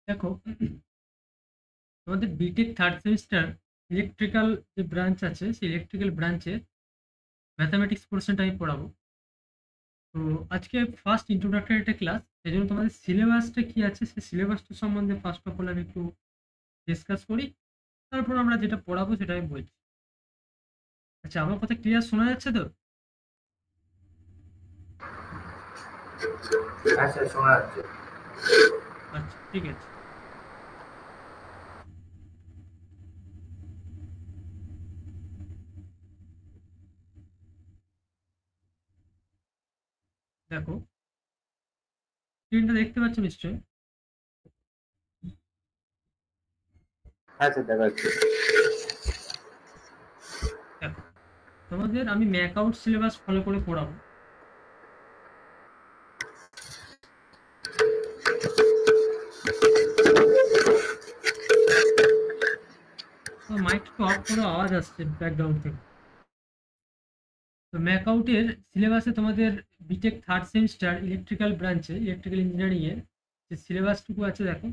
দেখো, আমাদের B Tech third semester electrical যে ব্রাঞ্চ আছে সেই ইলেকট্রিক্যাল ব্রাঞ্চে ম্যাথামেটিক্স পোর্শনটা আমি পড়াবো। তো আজকে ফার্স্ট ইন্ট্রোডাক্টরি একটা ক্লাস, সেই জন্য তোমাদের সিলেবাসটা কি আছে সেই সিলেবাসটা সম্বন্ধে ফার্স্ট অফ অল আমি একটু ডিসকাস করি, তারপর আমরা যেটা পড়াবো সেটা আমি বলছি। আচ্ছা, আমার কথা ক্লিয়ার শোনা যাচ্ছে তো? আচ্ছা, শোনা যাচ্ছে। আচ্ছা, ঠিক আছে। দেখো, স্ক্রিনটা দেখতে পাচ্ছ নিশ্চয়ই? হ্যাঁ স্যার, দেখা যাচ্ছে। দেখো, তোমাদের আমি ম্যাক আউট সিলেবাস ফলো করে পড়াবো। মাইক একটু অফ করে আওয়াজ আসছে ব্যাকগ্রাউন্ড থেকে। তো ম্যাকআউটের সিলেবাসে তোমাদের বিটেক থার্ড সেমিস্টার ইলেকট্রিক্যাল ব্রাঞ্চে ইলেকট্রিক্যাল ইঞ্জিনিয়ারিং এর যে সিলেবাসটুকু আছে, দেখো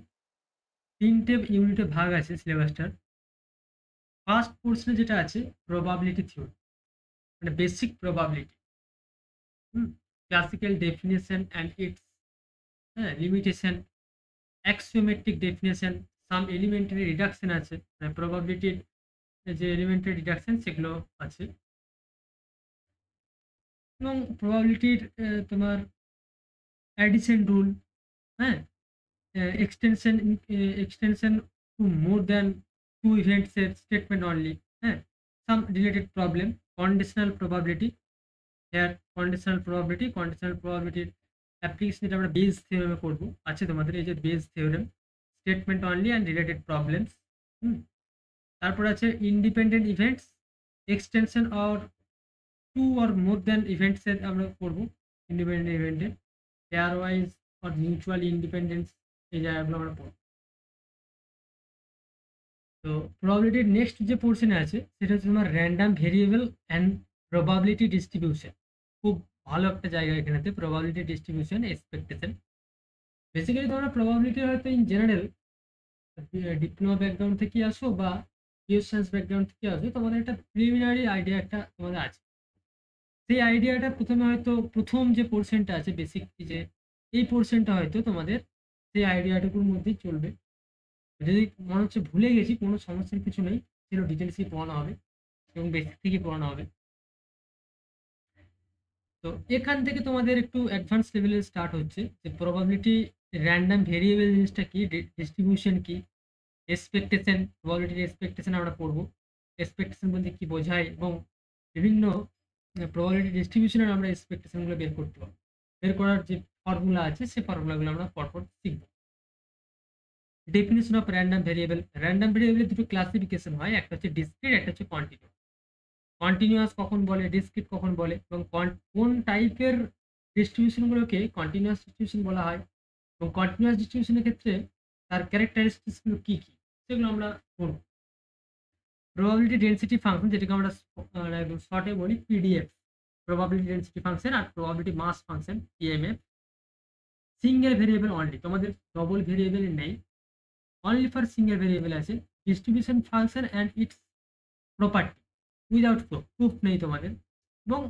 তিনটে ইউনিটে ভাগ আছে সিলেবাসটার। ফার্স্ট পোর্শনে যেটা আছে প্রবাবিলিটি থিওরি, মানে basic probability, classical definition and its limitation, axiomatic definition, some elementary reduction আছে, মানে প্রবাবিলিটির যে এলিমেন্টারি রিডাকশন সেগুলো আছে, এবং প্রবাবিলিটির তোমার অ্যাডিশন রুল, হ্যাঁ, extension to more than two events statement only, some related problem, conditional probability application যেটা আমরা বেস থিওরেমে করব আছে তোমাদের, এই যে Bayes theorem, statement only and related problems. তারপর আছে independent events, extension or two or more than events এর আমরা করব। ইন্ডিপেন্ডেন্ট ইভেন্টের pairwise or mutually independence, এই জায়গাগুলো আমরা পড়ব। তো প্রবাবিলিটির নেক্সট যে পোর্শনে আছে সেটা হচ্ছে তোমার random variable and probability distribution. খুব ভালো একটা জায়গা এখানেতে, প্রবাবিলিটি ডিস্ট্রিবিউশন এক্সপেকটেশন। বেসিক্যালি তোমরা প্রবাবিলিটি হয়তো ইন জেনারেল ডিপ্লোমা ব্যাকগ্রাউন্ড থেকে আসো বা পিওর সায়েন্স ব্যাকগ্রাউন্ড থেকে আসো, তোমাদের একটা প্রিলিমিনারি আইডিয়া একটা তোমাদের আছে। সেই আইডিয়াটা প্রথমে হয়তো প্রথম যে পোর্শনটা আছে বেসিক, যে এই পোর্শনটা হয়তো তোমাদের সেই আইডিয়াটুকুর মধ্যেই চলবে। যদি মনে হচ্ছে ভুলে গেছি, কোনো সমস্যার কিছু নেই, সেগুলো ডিটেলসই পড়ানো হবে এবং বেসিক থেকে পড়ানো হবে। তো এখান থেকে তোমাদের একটু অ্যাডভান্স লেভেলে স্টার্ট হচ্ছে যে প্রবাবিলিটি, র্যান্ডাম ভেরিয়েবল জিনিসটা কি, ডিস্ট্রিবিউশন কি, এক্সপেকটেশন, প্রবাবিলিটির এক্সপেকটেশন আমরা পড়বো। এক্সপেকটেশন বলতে কি বোঝায়, এবং বিভিন্ন প্রবাবিলিটি ডিস্ট্রিবিউশনের আমরা এক্সপেকটেশনগুলো বের করতে পারবো। বের করার যে ফর্মুলা আছে সেই ফর্মুলাগুলো আমরা পরপর শিখব। Definition of random variable, random ভেরিয়েবলের দুটো ক্লাসিফিকেশন হয়, একটা হচ্ছে ডিসক্রিট, একটা হচ্ছে কন্টিনিউয়াস। কন্টিনিউয়াস কখন বলে, ডিসক্রিট কখন বলে, এবং কোন টাইপের ডিস্ট্রিবিউশনগুলোকে কন্টিনিউয়াস ডিস্ট্রিবিউশন বলা হয়, এবং কন্টিনিউয়াস ডিস্ট্রিবিউশনের ক্ষেত্রে তার ক্যারেক্টারিস্টিক্সগুলো কী কী, সেগুলো আমরা পড়ব। প্রবাবিলিটি ডেনসিটি ফাংশন, যেটাকে আমরা শর্টে বলি পিডিএফ, প্রবাবিলিটি ডেনসিটি ফাংশন আর probability mass function PMF. Single variable only, তোমাদের ডবল ভেরিয়েবল নেই, অনলি ফর সিঙ্গেল ভেরিয়েবল আছে। Distribution function and its property without proof নেই তোমাদের, এবং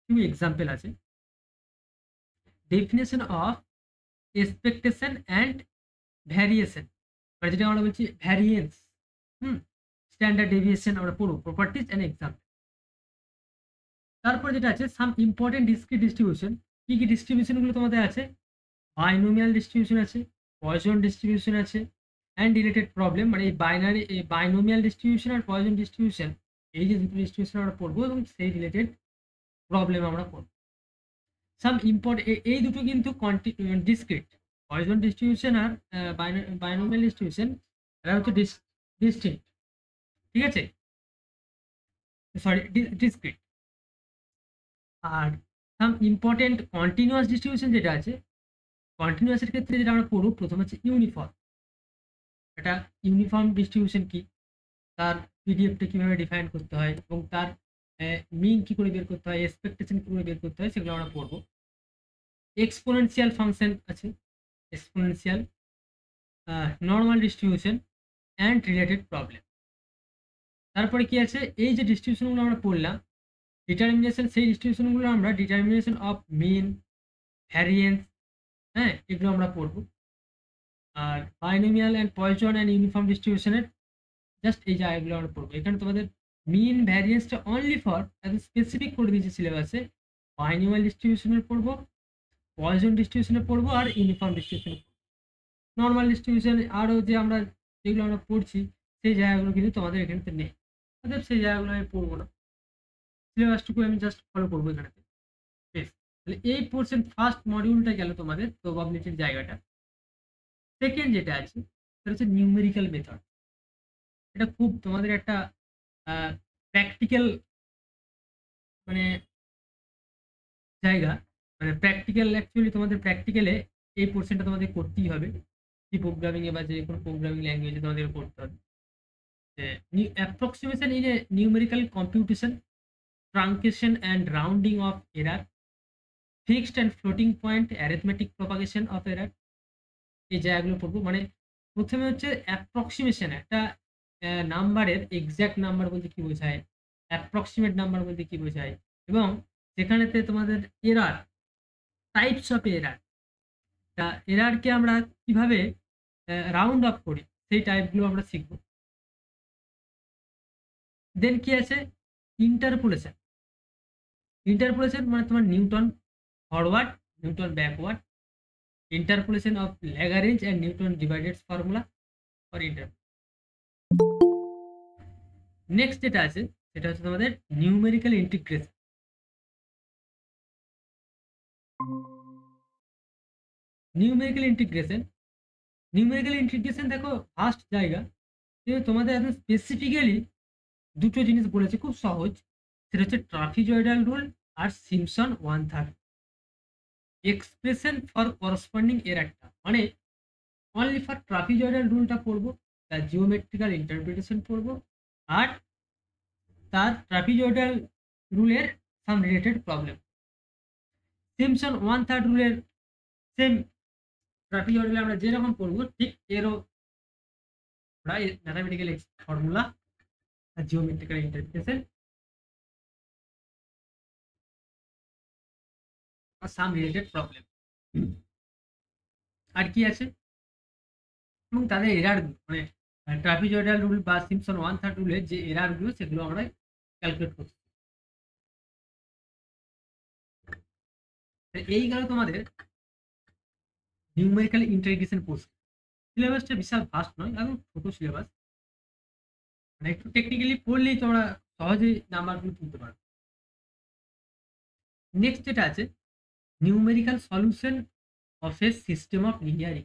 কিছু এক্সাম্পল আছে। Definition of expectation and variation, মানে যেটা আমরা বলছি ভ্যারিয়েন্স, স্ট্যান্ডার্ড ডেভিয়েশন আমরা পড়ব, প্রপার্টিজ অ্যান্ড এক্সাম্পল। তারপর যেটা আছে সাম ইম্পর্টেন্ট ডিসক্রিট ডিস্ট্রিবিউশন, কি কি ডিস্ট্রিবিউশনগুলো তোমাদের আছে, বাইনোমিয়াল ডিস্ট্রিবিউশন আছে, পয়জন ডিস্ট্রিবিউশন আছে, অ্যান্ড রিলেটেড প্রবলেম, মানে এই বাইনোমিয়াল ডিস্ট্রিবিউশন আর পয়জন ডিস্ট্রিবিউশন, এই যে দুটো ডিস্ট্রিবিউশন আমরা পড়বো এবং সেই রিলেটেড প্রবলেম আমরা পড়বো। সাম এই দুটো কিন্তু ডিসক্রিট, পয়জন ডিস্ট্রিবিউশন আর বাইনোমিয়াল ডিস্ট্রিবিউশন, এরা হচ্ছে ডিস্টিংক্ট, ঠিক আছে, সরি ডিসক্রিট। আর সাম ইম্পর্টেন্ট কন্টিনিউয়াস ডিস্ট্রিবিউশন যেটা আছে, কন্টিনিউয়াসের ক্ষেত্রে যেটা আমরা পড়ব প্রথম হচ্ছে ইউনিফর্ম। এটা ইউনিফর্ম ডিস্ট্রিবিউশন কি, তার পিডিএফটা কিভাবে ডিফাইন করতে হয়, এবং তার মিন কি করে বের করতে হয়, এক্সপেকটেশন কি করে বের করতে হয়, সেগুলো আমরা পড়বো। এক্সপোনেনশিয়াল ফাংশন আছে, exponential, normal distribution and related problem. তারপরে কি আছে, এই যে ডিস্ট্রিবিউশনগুলো আমরা পড়লাম, ডিটারমিনেশন, সেই ডিস্ট্রিবিউশনগুলো আমরা ডিটারমিনেশন অফ মিন, ভ্যারিয়েন্স, হ্যাঁ, এগুলো আমরা পড়বো। আর binomial and Poisson and uniform ডিস্ট্রিবিউশনের জাস্ট এই জায়গাগুলো আমরা পড়বো। এখানে তোমাদের মিন ভ্যারিয়েন্সটা অনলি ফর একদম স্পেসিফিক করে দিয়েছে সিলেবাসে, বাইনোমিয়াল ডিস্ট্রিবিউশনের পড়বো, পয়জন ডিস্ট্রিবিউশনে পড়বো, আর ইউনিফর্ম ডিস্ট্রিবিউশনে পড়বো। নর্মাল ডিস্ট্রিবিউশন আরও যে আমরা যেগুলো আমরা পড়ছি সেই জায়গাগুলো কিন্তু তোমাদের এখানে নেই, অর্থাৎ সেই জায়গাগুলো আমি পড়বো না, সিলেবাসটুকু আমি জাস্ট ফলো করবো এখানে। বেশ, তাহলে এই পোর্শন ফার্স্ট মডিউলটা গেল তোমাদের প্রবাবিলিটির জায়গাটা। সেকেন্ড যেটা আছে সেটা হচ্ছে নিউমেরিক্যাল মেথড। এটা খুব তোমাদের একটা প্র্যাকটিক্যাল মানে জায়গা, মানে প্র্যাকটিক্যাল, অ্যাকচুয়ালি তোমাদের প্র্যাকটিক্যালে এই পোর্শনটা তোমাদের করতেই হবে, কি প্রোগ্রামিংয়ে বা যে কোনো প্রোগ্রামিং ল্যাঙ্গুয়েজে তোমাদের করতে হবে। Approximation in a numerical computation, truncation and rounding off error, fixed and floating point arithmetic propagation of error, এই জায়গাগুলো পড়বো। মানে প্রথমে হচ্ছে অ্যাপ্রক্সিমেশন, একটা নাম্বারের এক্স্যাক্ট নাম্বার বলতে কি বোঝায়, অ্যাপ্রক্সিমেট নাম্বার বলতে কি বোঝায়, এবং সেখানেতে তোমাদের এরার, টাইপস অফ এরার, তা এরারকে আমরা কিভাবে রাউন্ড অফ করি সেই টাইপগুলো আমরা শিখব। দেন কি আছে, ইন্টারপোলেশন। ইন্টারপোলেশন মানে তোমার Newton forward, Newton backward, interpolation of Lagrange and Newton divided formula for interpolation. Next যেটা আছে সেটা হচ্ছে তোমাদের numerical integration. Numerical integration, numerical integration দেখো ফার্স্ট জায়গা, কিন্তু তোমাদের একদম স্পেসিফিক্যালি দুটো জিনিস বলেছে খুব সহজ, সেটা হচ্ছে ট্রাপিজয়েডাল রুল আর সিম্পসন 1/3 এক্সপ্রেশন ফর করসপন্ডিং এরারটা। মানে অনলি ফর ট্রাপিজয়েডাল রুলটা পড়বো, তার জিওমেট্রিক্যাল ইন্টারপ্রিটেশন পড়বো, আর তার ট্রাপিজয়েডাল রুলের সাম রিলেটেড প্রবলেম। সিম্পসন 1/3 রুলের সেম ট্রাপিজয়েডাল আমরা যেরকম পড়বো ঠিক এরও ম্যাথামেটিক্যাল ফর্মুলা আর জিওমেট্রিক্যাল ইন্টারপ্রিটেশন আর সাম রিলেটেড প্রবলেম। আর কি আছে, এবং তাদের এরারগুলো, মানে ট্রাপিজয়েডাল রুল বা সিম্পসন 1/3 রুলের যে এরারগুলো সেগুলো আমরা ক্যালকুলেট করছি। এই গেল তোমাদের নিউমেরিক্যাল ইন্টিগ্রেশন কোর্স। সিলেবাসটা বিশাল ফাস্ট নয়, একদম ছোট সিলেবাস, মানে একটু টেকনিক্যালি পড়লেই তোমরা সহজেই নাম্বারগুলো তুলতে পারো। নেক্সট যেটা আছে numerical solution of a system of linear,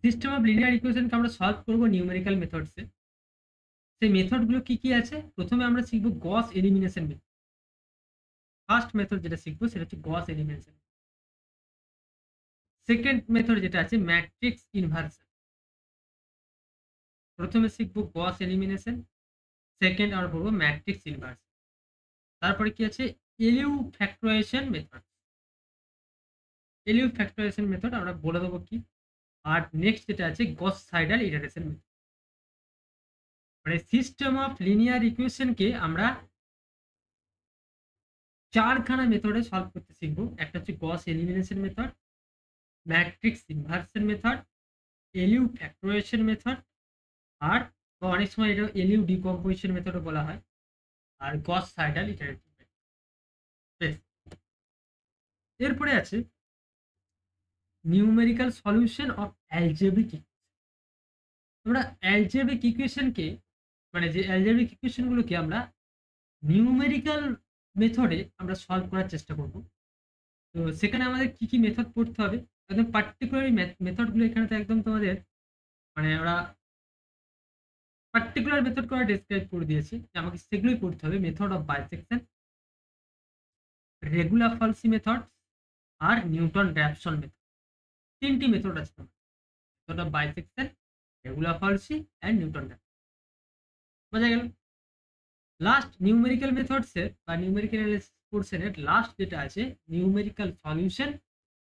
system of linear ইকুয়েশনকে আমরা সলভ করবো নিউমেরিক্যাল মেথডসে। সেই মেথডগুলো কি কি আছে, প্রথমে আমরা শিখবো গস এলিমিনেশন মেথড। ফার্স্ট মেথড যেটা শিখবো সেটা হচ্ছে গস এলিমিনেশন। সেকেন্ড মেথড যেটা আছে ম্যাট্রিক্স ইনভার্সন। প্রথমে শিখবো গস এলিমিনেশন, সেকেন্ড আমরা পড়বো ম্যাট্রিক্স ইনভার্সন। তারপরে কি আছে L U factorization method. L U factorization method আমরা বলে দেবো কি। আর নেক্সট যেটা আছে গস সাইডাল ইটারেশন মেথড। মানে সিস্টেম অফ লিনিয়ার ইকুয়েশনকে আমরা চারখানা মেথডে সলভ করতে শিখবো। একটা হচ্ছে Gauss elimination method, matrix inversion method, L U factorization method, আর অনেক সময় এটা এলিউ ডিকম্পোজিশন মেথডও বলা হয়, আর গস সাইডাল ইটারেশন মেথড। বেশ, এরপরে আছে numerical solution of algebraic equation. আমরা অ্যালজেব্রিক ইকুয়েশনকে, মানে যে অ্যালজেব্রিক ইকুয়েশনগুলোকে আমরা নিউমেরিক্যাল মেথডে আমরা সলভ করার চেষ্টা করব। তো সেখানে আমাদের কি কি মেথড পড়তে হবে, একদম পার্টিকুলারলি মেথডগুলো এখানে তো একদম তোমাদের মানে ওরা পার্টিকুলার মেথড করে ডেসক্রাইব করে দিয়েছে যে আমাকে সেগুলোই করতে হবে। Method of bisection, regula falsi method, আর নিউটন র্যাপসন মেথড। তিনটি মেথড আছে তোমার, method of bisection, regula falsi and Newton Raphson. বোঝা গেল। লাস্ট নিউমেরিক্যাল মেথডসের বা নিউমেরিক্যাল পোর্শনের লাস্ট যেটা আছে numerical solution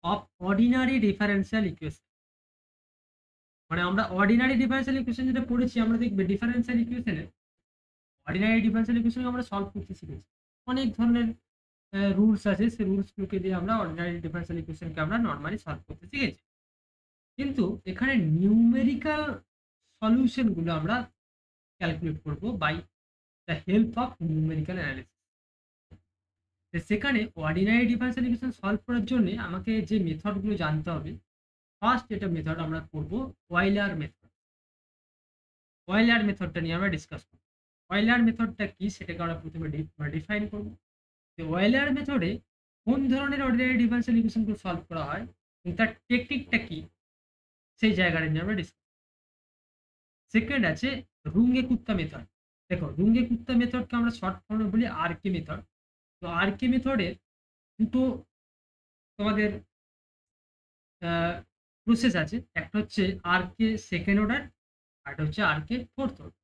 of ordinary differential equation. মানে আমরা অর্ডিনারি ডিফারেন্সিয়াল ইকুয়েশন যেটা পড়েছি, আমরা দেখবে ডিফারেন্সিয়াল ইকুয়েশনে অর্ডিনারি ডিফারেন্সিয়াল ইকুয়েশন আমরা সলভ করতে শিখেছি। অনেক ধরনের রুলস আছে, সেই রুলসগুলোকে দিয়ে আমরা অর্ডিনারি ডিফারেন্সিয়াল ইকুয়েশনকে আমরা নর্মালি সলভ করতে শিখেছি। কিন্তু এখানে নিউমেরিক্যাল সলিউশনগুলো আমরা ক্যালকুলেট করব by the help of numerical analysis. সেখানে অর্ডিনারি ডিফারেন্সিয়াল ইকুয়েশন সলভ করার জন্য আমাকে যে মেথডগুলো জানতে হবে, ফার্স্ট এটা মেথড আমরা করব ওয়েলার মেথড। ওয়েলার মেথডটা নিয়ে আমরা ডিসকাস করব। ওয়েলার মেথডটা কি সেটাকে আমরা প্রথমে ডিফাইন করব। ওয়েলার মেথডে কোন ধরনের অর্ডিনারি ডিফারেন্সিয়াল ইকুয়েশনগুলো সলভ করা হয় এবং তার টেকনিকটা কি সেই জায়গাটা নিয়ে আমরা ডিসকাস। সেকেন্ড আছে রুঙ্গে কুত্তা মেথড। দেখো, রুঙ্গে কুত্তা মেথডকে আমরা শর্ট ফর্মে বলি আরকে মেথড। তো আরকে মেথডের দুটো তোমাদের প্রসেস আছে, একটা হচ্ছে আরকে সেকেন্ড অর্ডার, আর হচ্ছে আরকে ফোর্থ অর্ডার।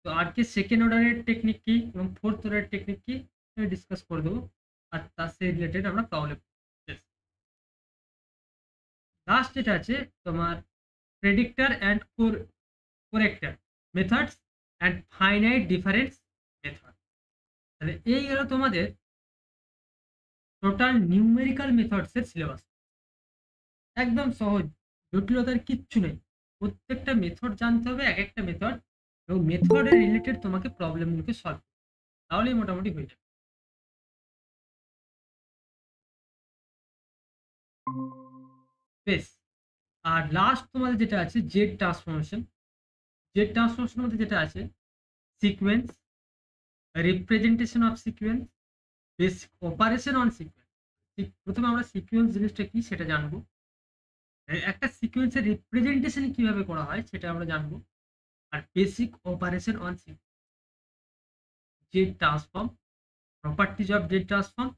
তো আরকে সেকেন্ড অর্ডারের টেকনিক কি এবং ফোর্থ অর্ডারের টেকনিক কি ডিসকাস করে দেবো, আর তার সেই রিলেটেড আমরা প্রবলেম। লাস্ট যেটা আছে তোমার predictor and corrector methods and finite difference method. তাহলে এই গেল তোমাদের টোটাল নিউমেরিক্যাল মেথডসের সিলেবাস। একদম সহজ, জটিলতার কিচ্ছু নেই। প্রত্যেকটা মেথড জানতে হবে, এক একটা মেথড, এবং মেথডের রিলেটেড তোমাকে প্রবলেমগুলোকে সলভ করতে হবে, তাহলেই মোটামুটি হয়ে যাবে। বেশ, আর লাস্ট তোমাদের যেটা আছে জেড ট্রান্সফরমেশন। জেড ট্রান্সফরমেশন মধ্যে যেটা আছে sequence, representation of sequence, basic operation on sequence. প্রথমে আমরা সিকোয়েন্স জিনিসটা কি সেটা জানবো, একটা সিকোয়েন্সের রিপ্রেজেন্টেশন কিভাবে করা হয় সেটা আমরা জানবো, আর basic operation on sequence, Z transform, properties of Z transform,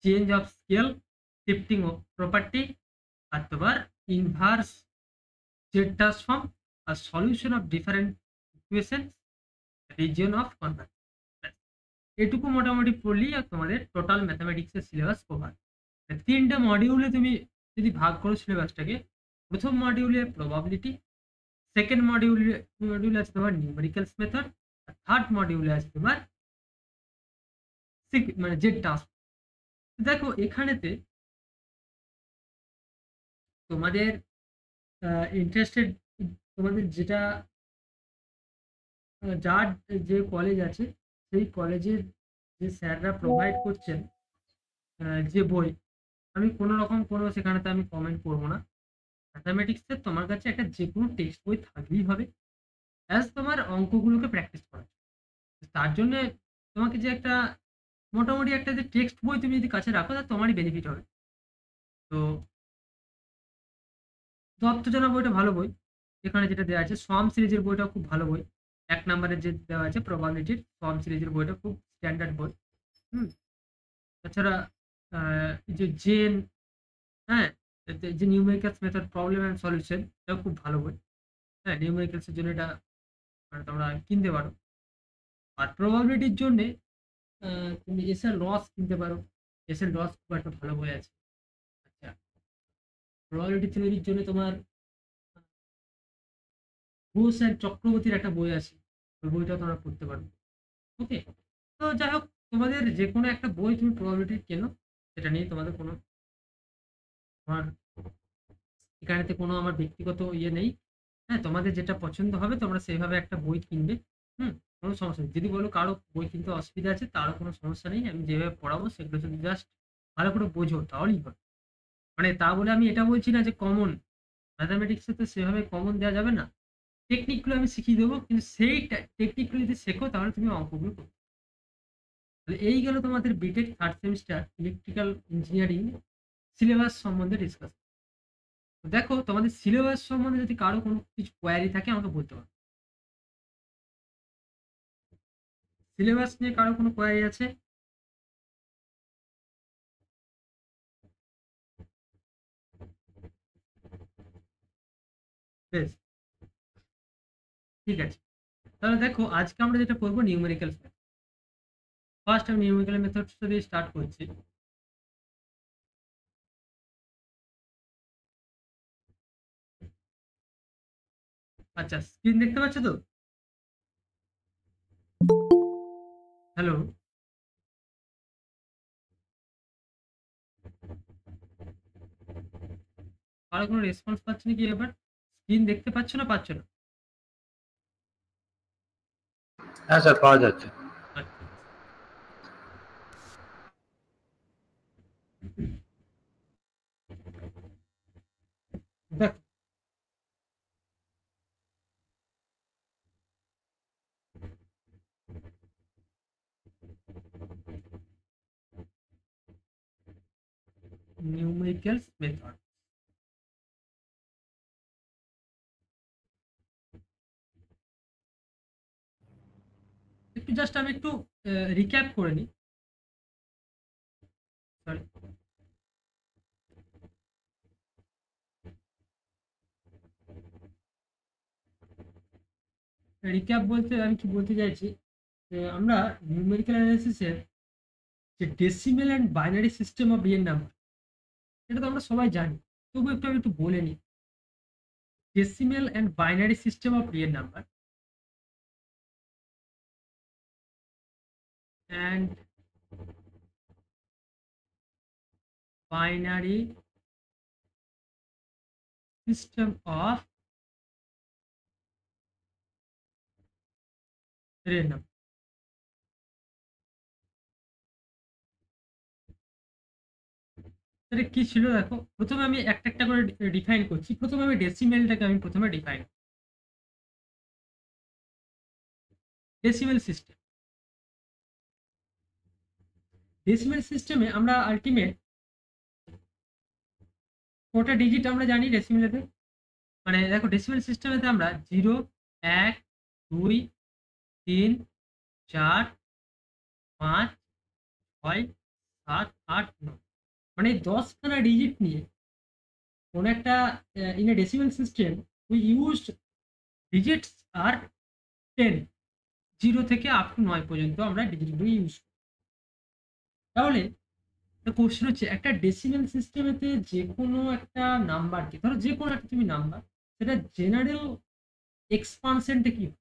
change of scale, shifting of property, আর তোমার ইনভার্স জেড ট্রান্সফর্ম, আর solution of different equation, region of convergence. এটুকু মোটামুটি পড়লেই আর তোমাদের টোটাল ম্যাথামেটিক্সের সিলেবাস কভার। তিনটে মডিউলে তুমি যদি ভাগ করো সিলেবাসটাকে, প্রথম মডিউলে প্রবাবিলিটি, সেকেন্ড মডিউলে আছে তোমার নিউমেরিক্যালস মেথড, আর থার্ড মডিউলে আছে তোমার মানে জেড টাস্ক। দেখো এখানেতে তোমাদের ইন্টারেস্টেড, তোমাদের যেটা যার যে কলেজ আছে সেই কলেজের যে স্যাররা প্রোভাইড করছেন যে বই, আমি কোনো রকম কোনো সেখানেতে আমি কমেন্ট করবো না। ম্যাথামেটিক্সের তোমার কাছে একটা যে কোনো টেক্সট বই থাকলেই হবে, অ্যাজ তোমার অঙ্কগুলোকে প্র্যাকটিস করা। তার জন্য তোমাকে যে একটা মোটামুটি একটা যে টেক্সট বই তুমি যদি কাছে রাখো, তাহলে তোমারই বেনিফিট হবে। তো তত্ত্বজানা বইটা ভালো বই, এখানে যেটা দেওয়া আছে সোয়াম সিরিজের বইটা খুব ভালো বই। ১ নম্বরের যে দেওয়া আছে প্রবাবিলিটির সোয়াম সিরিজের বইটা খুব স্ট্যান্ডার্ড বই। হুম। তাছাড়া এই যে জেন, হ্যাঁ, যে numericals method problem and solution, এটাও খুব ভালো বই। হ্যাঁ, নিউমেরিক্যালসের জন্য এটা মানে তোমরা কিনতে পারো। আর প্রবাবিলিটির জন্যে তুমি এসএল রস কিনতে পারো। এসএল রস খুব একটা ভালো বই আছে। আচ্ছা, প্রবাবিলিটি থিওরির জন্য তোমার ঘোষ অ্যান্ড চক্রবর্তীর একটা বই আছে, ওই বইটা তোমরা পড়তে পারো। ওকে, তো যাই হোক, তোমাদের যে কোনো একটা বই তুমি প্রবাবিলিটি কেনো, সেটা নিয়ে তোমাদের কোনো আমার এখানেতে কোনো আমার ব্যক্তিগত ইয়ে নেই। হ্যাঁ, তোমাদের যেটা পছন্দ হবে তোমরা সেইভাবে একটা বই কিনবে। হুম, কোনো সমস্যা নেই। যদি বলো কারো বই কিনতে অসুবিধা আছে, তারও কোনো সমস্যা নেই। আমি যেভাবে পড়াবো সেগুলো যদি জাস্ট ভালো করে বোঝো তাহলেই হবে। মানে তা বলে আমি এটা বলছি না যে কমন, ম্যাথামেটিক্সে তো সেভাবে কমন দেওয়া যাবে না। টেকনিকগুলো আমি শিখিয়ে দেবো, কিন্তু সেই টেকনিকগুলো যদি শেখো তাহলে তুমি অঙ্কগুলো করবে। তাহলে এই গেল তোমাদের BTech third semester electrical engineering syllabus সম্বন্ধে ডিসকাস। দেখো তোমাদের সিলেবাস সম্বন্ধে যদি কারো কোনো কিছু কোয়ারি থাকে আমাকে বলতে পারো। সিলেবাস নিয়ে কারো কোনো কোয়ারি আছে? বেশ, ঠিক আছে। তাহলে দেখো আজকে আমরা যেটা করবো নিউমেরিক্যাল মেথড। ফার্স্ট আমি নিউমেরিক্যাল মেথডসটা দিয়ে স্টার্ট করছি। আচ্ছা, স্ক্রিন দেখতে পাচ্ছ তো? হ্যালো? কারো কোনো রেসপন্স পাচ্ছি না কি ব্যাপার? স্ক্রিন দেখতে পাচ্ছ না পাচ্ছ না? হ্যাঁ স্যার, পাওয়া যাচ্ছে। আচ্ছা। দেখো, নিউমেরিক্যালস মেথড। একটু জাস্ট আমি একটু রিক্যাপ করে নিই। সরি। রিক্যাপ বলতে আমি কি বলতে চাইছি, যে আমরা নিউমেরিক্যাল অ্যানালিসিসের যে decimal and binary system of real number, এটা তো আমরা সবাই জানি, তবু একটু আমি একটু বলে নিই। Decimal and binary system of real number and binary system of real number. সেটা কি ছিল দেখো, প্রথমে আমি একটা একটা করে ডিফাইন করছি। প্রথমে আমি ডেসিমেলটাকে আমি প্রথমে ডিফাইন, ডেসিমেল সিস্টেম। ডেসিমেল সিস্টেমে আমরা আলটিমেট কটা ডিজিট আমরা জানি ডেসিমেলেতে? মানে দেখো, ডেসিমেল সিস্টেমেতে আমরা 0, 1, 2, 3, 4, 5, 6, 7, 8, 9, মানে এই 10খানা ডিজিট নিয়ে কোন একটা in a decimal system we use digits আর 10, 0 থেকে আপ টু 9 পর্যন্ত আমরা ডিজিটগুলো ইউজ করি। তাহলে কোশ্চেন হচ্ছে, একটা ডেসিমেল সিস্টেমেতে যে কোনো একটা নাম্বারকে, ধরো যে কোনো একটা তুমি নাম্বার, সেটা জেনারেল এক্সপানশনটা কি হবে?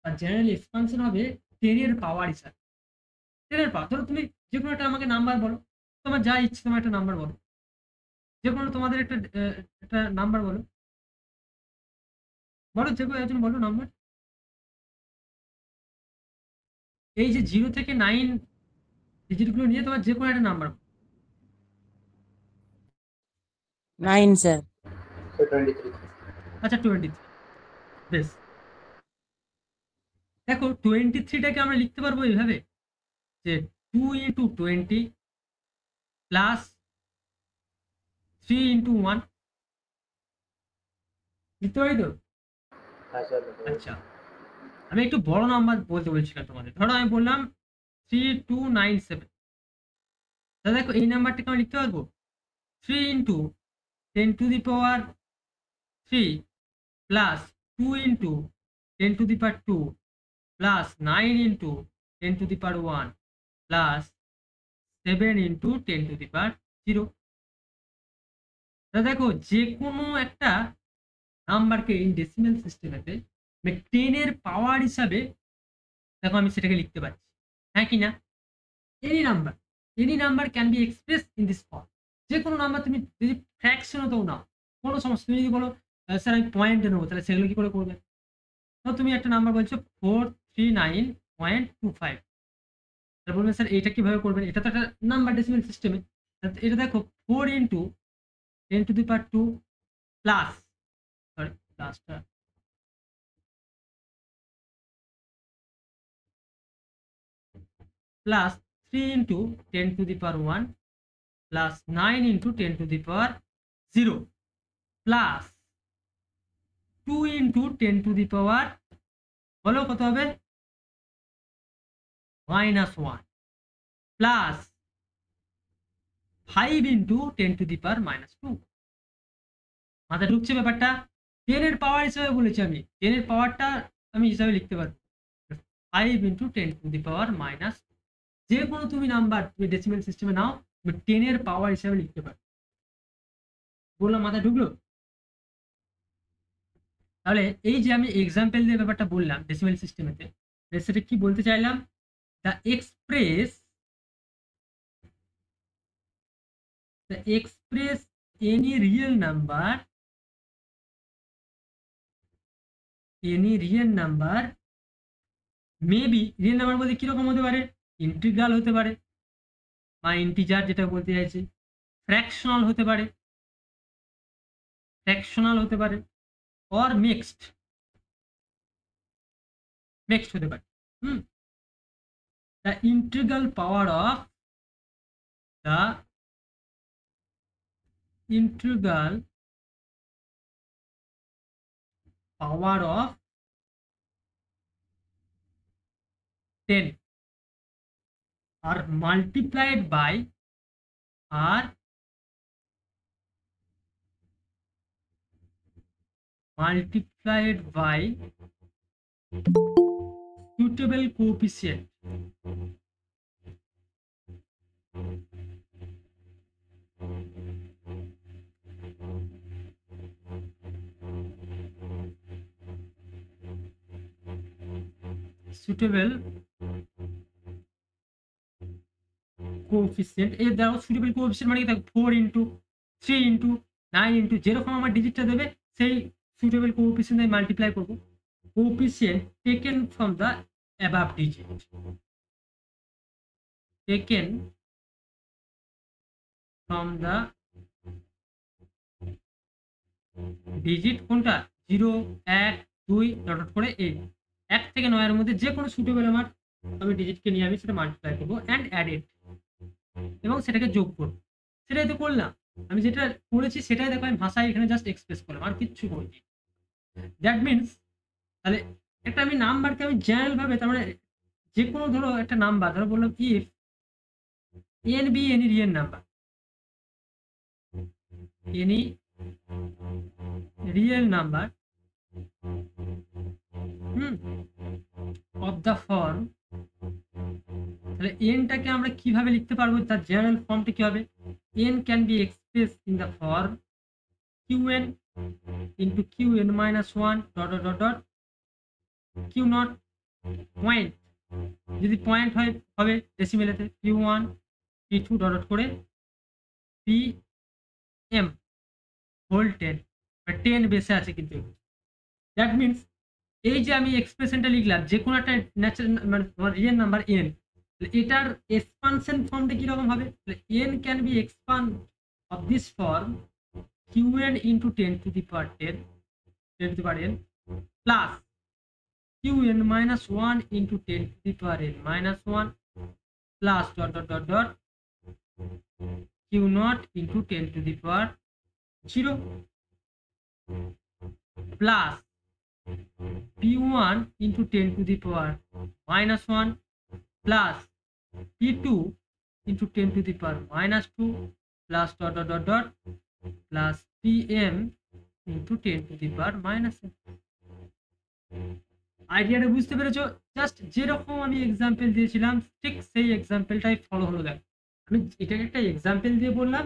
আর জেনারেল এক্সপানশন হবে 10 এর পাওয়ার হিসাবে। 10 এর পাওয়ার, ধরো তুমি যে কোনো একটা আমাকে নাম্বার বলো, তোমার যা ইচ্ছে তোমার একটা নাম্বার বলো, যে কোনো তোমাদের একটা নাম্বার বলো, বলো যে কোনো একজন বলো নাম্বার। এই যে 0 থেকে 9 ডিজিটগুলো নিয়ে তোমার যে কোনো একটা নাম্বার। 9 স্যার। 23। আচ্ছা, 23। বেশ, দেখো 23টাকে আমরা লিখতে পারবো এইভাবে, যে 2 ইন্টু 20 প্লাস 3 ইন্টু 1, লিখতে পারি তো? হ্যাঁ স্যার, দেখা যাচ্ছে। আচ্ছা, আমি একটু বড় নাম্বার বলতে বলছিলাম তোমাদের। ধরো আমি বললাম 3297। তাহলে দেখো, এই নাম্বারটাকে আমি লিখতে পারবো 3 into 10 to the power 3 plus 2 into 10 to the power 2 plus 9 into 10 to the power 1 plus 7 into 10 to the power 0। তাহলে দেখো, যে কোনো একটা নাম্বারকে ইন ডেসিমেল সিস্টেমেতে 10 এর পাওয়ার হিসাবে, দেখো আমি সেটাকে লিখতে পারছি, হ্যাঁ কি না? Any number, any number can be express in this form. যে কোনো নাম্বার তুমি যদি ফ্র্যাকশনও নাও, কোনো সমস্যা। তুমি যদি বলো স্যার আমি পয়েন্টে নেবো, তাহলে সেগুলো কি করে করবে? তো তুমি একটা নাম্বার বলছো 439.25, তাহলে বলবেন স্যার এইটা কিভাবে করবেন? এটা তো একটা নাম্বার ডেসিমেল সিস্টেমে। এটা দেখো 4 into 10 to the power 2 plus, sorry প্লাসটা, plus 3 into 10 to the power 1 plus 9 into 10 to the power 0 plus 2 into 10 to the power, বলো কত হবে? -1 plus 5 into 10 to the power -2। মাথায় ঢুকছে ব্যাপারটা? 10 এর পাওয়ার হিসাবে বলেছি আমি, 10 এর পাওয়ারটা আমি হিসাবে লিখতে পারবো 5 ইন্টু 10 টু দি পাওয়ার -2। যে কোনো তুমি নাম্বার তুমি ডেসিমেল সিস্টেমে নাও, তুমি 10 এর পাওয়ার হিসাবে লিখতে পারো। বললাম মাথায় ঢুকলো? তাহলে এই যে আমি এক্সাম্পল দিয়ে ব্যাপারটা বললাম ডেসিমেল সিস্টেমেতে, সেটা কি বলতে চাইলাম, the express any real number maybe, real number বলতে কিরকম হতে পারে, ইন্টিগ্রাল হতে পারে বা ইন্টিজার যেটা বলতে চাইছি, ফ্র্যাকশনাল হতে পারে অর মিক্সড হতে পারে। the integral power of 10 are multiplied by suitable coefficient এর দ্বারা সুটেবল কোএফিসিয়েন্ট মানে কি, 4 ইন্টু 3 ইন্টু 9 ইন্টু যেরকম আমার ডিজিটটা দেবে সেই সুটেবল কোএফিসিয়েন্ট আমি মাল্টিপ্লাই করবো। Coefficient taken from the above digit, কোনটা 0 1 2 ডট করে এই 1 থেকে 9 এর মধ্যে যে কোনো সুটেবল আমার আমি ডিজিটকে নিয়ে আমি সেটা মাল্টিপ্লাই করবো অ্যান্ড অ্যাড ইট, এবং সেটাকে যোগ করবো। সেটাই তো করলাম, আমি যেটা করেছি সেটাই দেখো আমি ভাষায় এখানে জাস্ট এক্সপ্রেস করলাম, আর কিচ্ছু করিনি। দ্যাট মিনস তাহলে একটা আমি নাম্বারকে আমি জেনারেল ভাবে, তার মানে যে কোনো ধরো একটা নাম্বার, ধরো বললাম if N B any real number, of the form, তাহলে এনটাকে আমরা কিভাবে লিখতে পারবো, তার জেনারেল ফর্মটা কি হবে, n can be expressed in the form qn into qn minus 1 dot dot dot dot q naught point, যদি পয়েন্ট হয় হবে ডেসিমেলেতে q1 q2 ডট ডট করে pm হোল 10, 10 বেসে আছে কিন্তু। দ্যাট মিনস এই যে আমি এক্সপ্রেশনটা লিখলাম যে কোনো একটা ন্যাচারাল মানে রিয়েল নাম্বার n, এটার এক্সপানশন ফর্মটা কিরকম হবে, n can be expand of this form qn into 10 to the power 10 plus qn minus 1 into 10 to the power n minus 1 plus dot dot dot dot q naught into 10 to the power 0 plus p1 into 10 to the power minus 1 plus p2 into 10 to the power minus 2 plus dot dot dot dot plus pm into 10 to the power minus 1। আইডিয়াটা বুঝতে পেরেছো? Just যেরকম আমি example দিয়েছিলাম ঠিক সেই এক্সাম্পলটাই follow হলো। দেখ আমি এটাকে একটা এক্সাম্পল দিয়ে বললাম,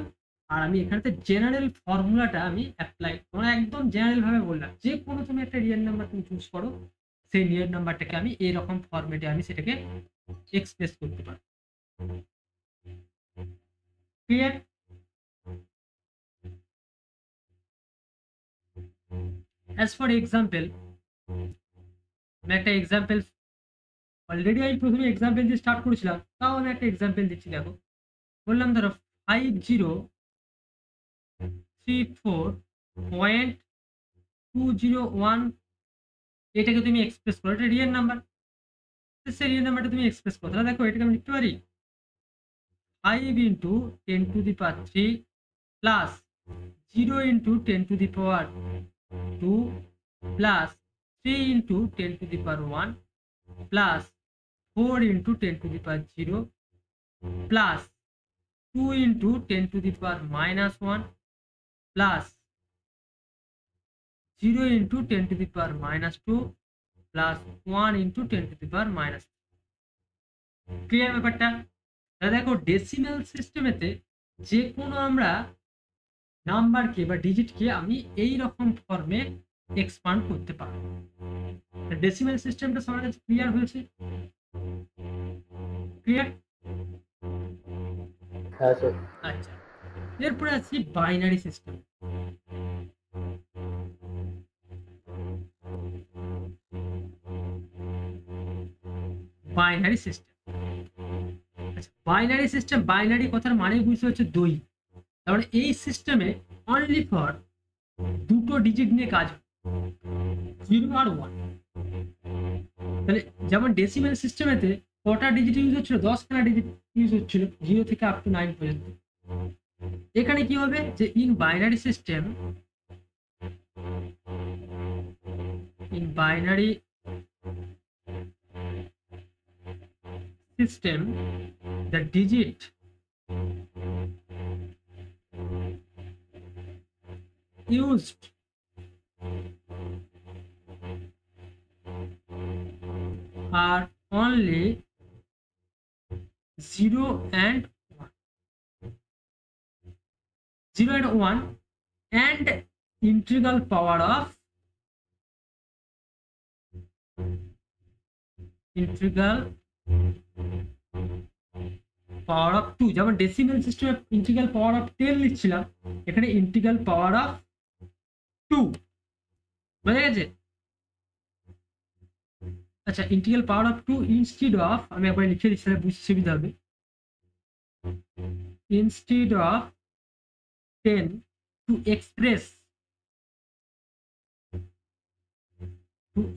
আর আমি এখানে জেনারেল ফর্মুলাটা আমি অ্যাপ্লাই মানে একদম জেনারেল ভাবে বললাম, যে কোনো তুমি একটা রিয়েল নাম্বার তুমি চুজ করো, সেই রিয়েল নাম্বারটাকে আমি এরকম ফরম্যাটে আমি সেটাকে এক্সপ্রেস করতে পারি। ক্লিয়ার? অ্যাজ ফর এক্সাম্পল, আমি একটা এক্সাম্পল অলরেডি আমি প্রথমে এক্সাম্পল দিয়ে স্টার্ট করেছিলাম, তাও আমি একটা এক্সাম্পল দিচ্ছি। দেখো বললাম ধরো 5034.201, এটাকে তুমি এক্সপ্রেস করো, এটা রিয়েল নাম্বার, সেই রিয়েল নাম্বারটা তুমি এক্সপ্রেস করো। তাহলে দেখো এটাকে আমি লিখতে পারি 5 into 10 to the power 3 plus 0 into 10 to the power 2 plus 3 into 10 to the power 1 plus 4 into 10 to the power 0 plus 2 into 10 to the power minus 1 plus 0 into 10 to the power minus 2 plus 1 into 10 to the power minus 2। Clear ব্যাপারটা? দেখো decimal সিস্টেমেতে যে কোনো আমরা নাম্বারকে বা ডিজিটকে আমি এই রকম ফর্মে এক্সপান্ড করতে পারো। ডেসিমেল সিস্টেমটা সবার কাছে ক্লিয়ার হয়েছে? ক্লিয়ার? হ্যাঁ স্যার। আচ্ছা, এরপরে আসছি বাইনারি সিস্টেম। বাইনারি সিস্টেম, আচ্ছা বাইনারি সিস্টেম, বাইনারি কথার মানে বুঝতে হচ্ছে দুই। তার মানে এই সিস্টেমে অনলি ফর দুটো ডিজিট নিয়ে কাজ হয়, 0 আর 1। তাহলে যেমন ডেসিমেল সিস্টেমেতে কটা ডিজিট ইউজ হচ্ছিল, 10খানা ডিজিট ইউজ হচ্ছিল 0 থেকে আপ টু 9 পর্যন্ত। এখানে কি হবে যে in binary system, in binary system the digit used are only 0 and 1, 0 and 1 and integral power of integral power of 2। যেমন ডেসিমেল সিস্টেমে ইন্টিগ্রাল পাওয়ার অফ 10 লিখছিলাম, এখানে ইন্টিগ্রাল পাওয়ার অফ 2। বুঝা গেছে? আচ্ছা, integral power of 2 instead of, আমি একবার লিখে দিচ্ছি তাহলে বুঝতে সুবিধা হবে, instead of 10 to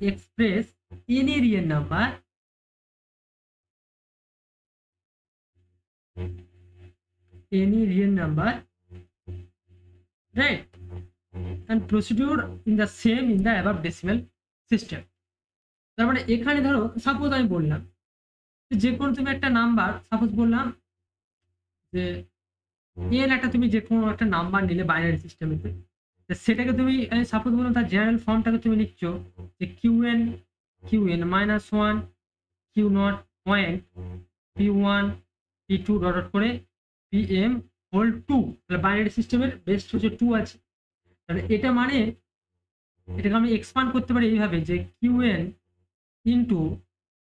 express any real number right, and procedure in the same in the above decimal system। তার মানে এখানে ধরো সাপোজ আমি বললাম যে কোনো তুমি একটা নাম্বার, সাপোজ বললাম যে এর একটা, তুমি যে কোনো একটা নাম্বার নিলে বাইনারি সিস্টেমেতে, সেটাকে তুমি সাপোজ বললাম তার জেনারেল ফর্মটাকে তুমি লিখছো যে qn -1 q0 point p1 p2 dot করে pm হোল 2। তাহলে বাইনারি সিস্টেমের বেস্ট হচ্ছে 2 আছে। তাহলে এটা মানে এটাকে আমি এক্সপান্ড করতে পারি এইভাবে যে qn into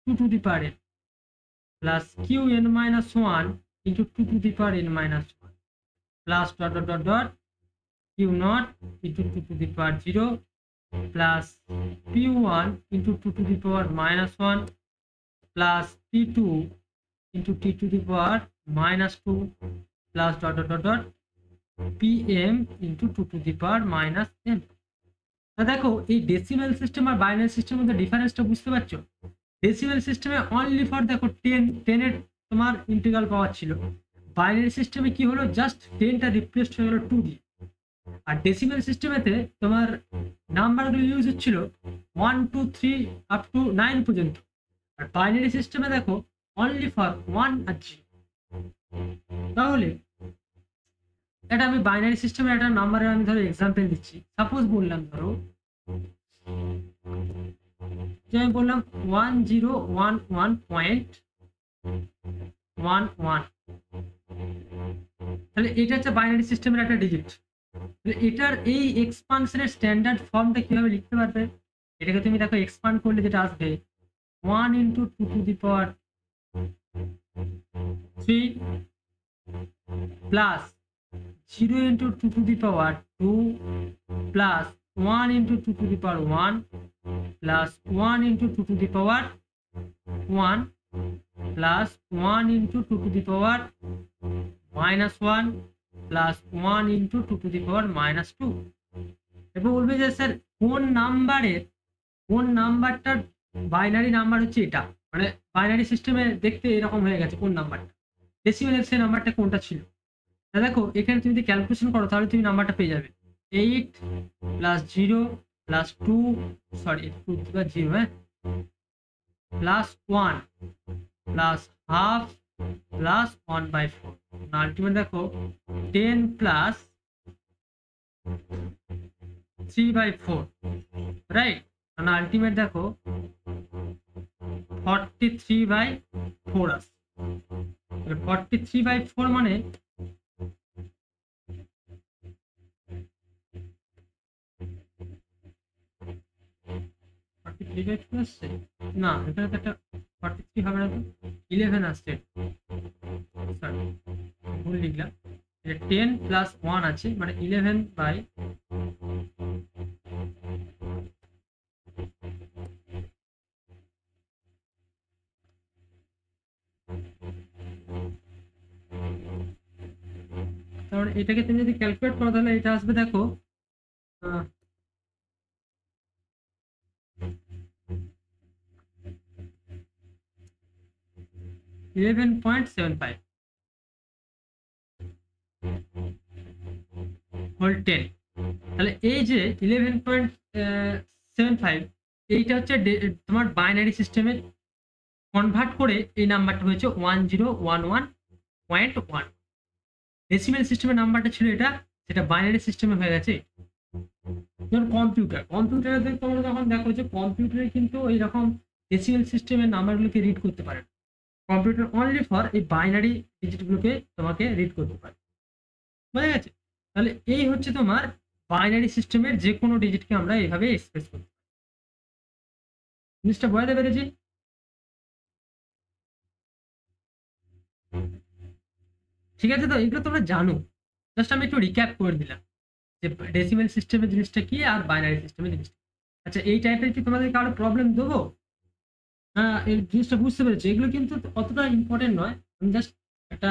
2 two the power n plus qn -1 into 2 two the power n -1 plus dot dot dot dot q0 into 2 two the power 0 plus p1 into 2 two the power -1 plus p2 into t two the power -2 plus dot dot dot dot pm into 2 two the power -m। দেখো এই decimal system আর binary সিস্টেমের মধ্যে ডিফারেন্সটা বুঝতে পারছো? Decimal সিস্টেমে only for দেখো 10 এর তোমার ইন্টিগ্রাল পাওয়ার ছিল, বাইনারি সিস্টেমে কি হলো জাস্ট 10টা রিপ্লেসড হয়ে গেল 2 দিয়ে। আর ডেসিমেল সিস্টেমেতে তোমার নাম্বারগুলো ইউজ হচ্ছিল 1 2 3 আপ টু 9 পর্যন্ত, আর বাইনারি সিস্টেমে দেখো অনলি ফর 1 আর 0। তাহলে এটা আমি বাইনারি সিস্টেমের একটা নাম্বারের আমি ধরো এক্সাম্পল দিচ্ছি। সাপোজ বললাম ধরো যে আমি বললাম 1011.11, তাহলে এটা হচ্ছে বাইনারি সিস্টেমের একটা ডিজিট। এটার এই এক্সপানশনের স্ট্যান্ডার্ড ফর্মটা কিভাবে লিখতে পারবে? এটাকে তুমি দেখো এক্সপান্ড করলে যেটা আসবে 1 into 2 two the power 3 plus 0 into 2 to the power 2 plus 1 into 2 to the power 1 plus 1 into 2 to the power 1 plus 1 into 2 to the power -1 plus 1 into 2 to the power -2। এবার বলবে যে স্যার কোন নাম্বারটার binary number হচ্ছে এটা, মানে binary সিস্টেমে দেখতে এরকম হয়ে গেছে কোন নাম্বারটা, ডেসিমেলের সেই নাম্বারটা কোনটা ছিল। দেখো এখানে তুমি যদি ক্যালকুলেশন করো তাহলে তুমি নাম্বারটা পেয়ে যাবে 8 প্লাস 0 প্লাস 2 সরি 2 প্লাস 0 হ্যাঁ plus 1 plus half plus 1/4। Ultimate দেখো 10 প্লাস 3/4 রাইট, মানে আলটিমেট দেখো 43/4 আসে। 43/4 মানে 32 আসছে না, এখানে তো একটা 43 হবে না, 11 আসছে, সরি ভুল লিখলাম, 10 প্লাস 1 আছে মানে 11 বাই তাহলে এটাকে তুমি যদি ক্যালকুলেট করো তাহলে এটা আসবে দেখো 11.75 হোল 10। তাহলে এই যে 11.75 এইটা হচ্ছে তোমার বাইনারি সিস্টেমে কনভার্ট করে এই নাম্বারটা হয়েছে 1011.1। ডেসিমেল সিস্টেমের নাম্বারটা ছিল এটা, সেটা বাইনারি সিস্টেমে হয়ে গেছে। যেমন কম্পিউটারে তোমরা যখন দেখো যে কম্পিউটারে কিন্তু এইরকম ডেসিমেল সিস্টেমের নাম্বারগুলোকে রিড করতে পারে, কম্পিউটার অনলি ফর এই বাইনারি ডিজিটগুলোকে তোমাকে রিড করতে পারে, বুঝা গেছে? তাহলে এই হচ্ছে তোমার বাইনারি সিস্টেমের যে কোনো ডিজিটকে আমরা এইভাবে এক্সপ্রেস করতে পারি। জিনিসটা বোঝাতে পেরেছি? ঠিক আছে, তো এগুলো তোমরা জানো, জাস্ট আমি একটু রিক্যাপ করে দিলাম যে ডেসিমেল সিস্টেমের জিনিসটা কি আর বাইনারি সিস্টেমের জিনিসটা। আচ্ছা, এই টাইপের কি তোমাদের কারো প্রবলেম দেবো? হ্যাঁ, এই জিনিসটা বুঝতে পেরেছি, এগুলো কিন্তু অতটা ইম্পর্টেন্ট নয়, আমি জাস্ট একটা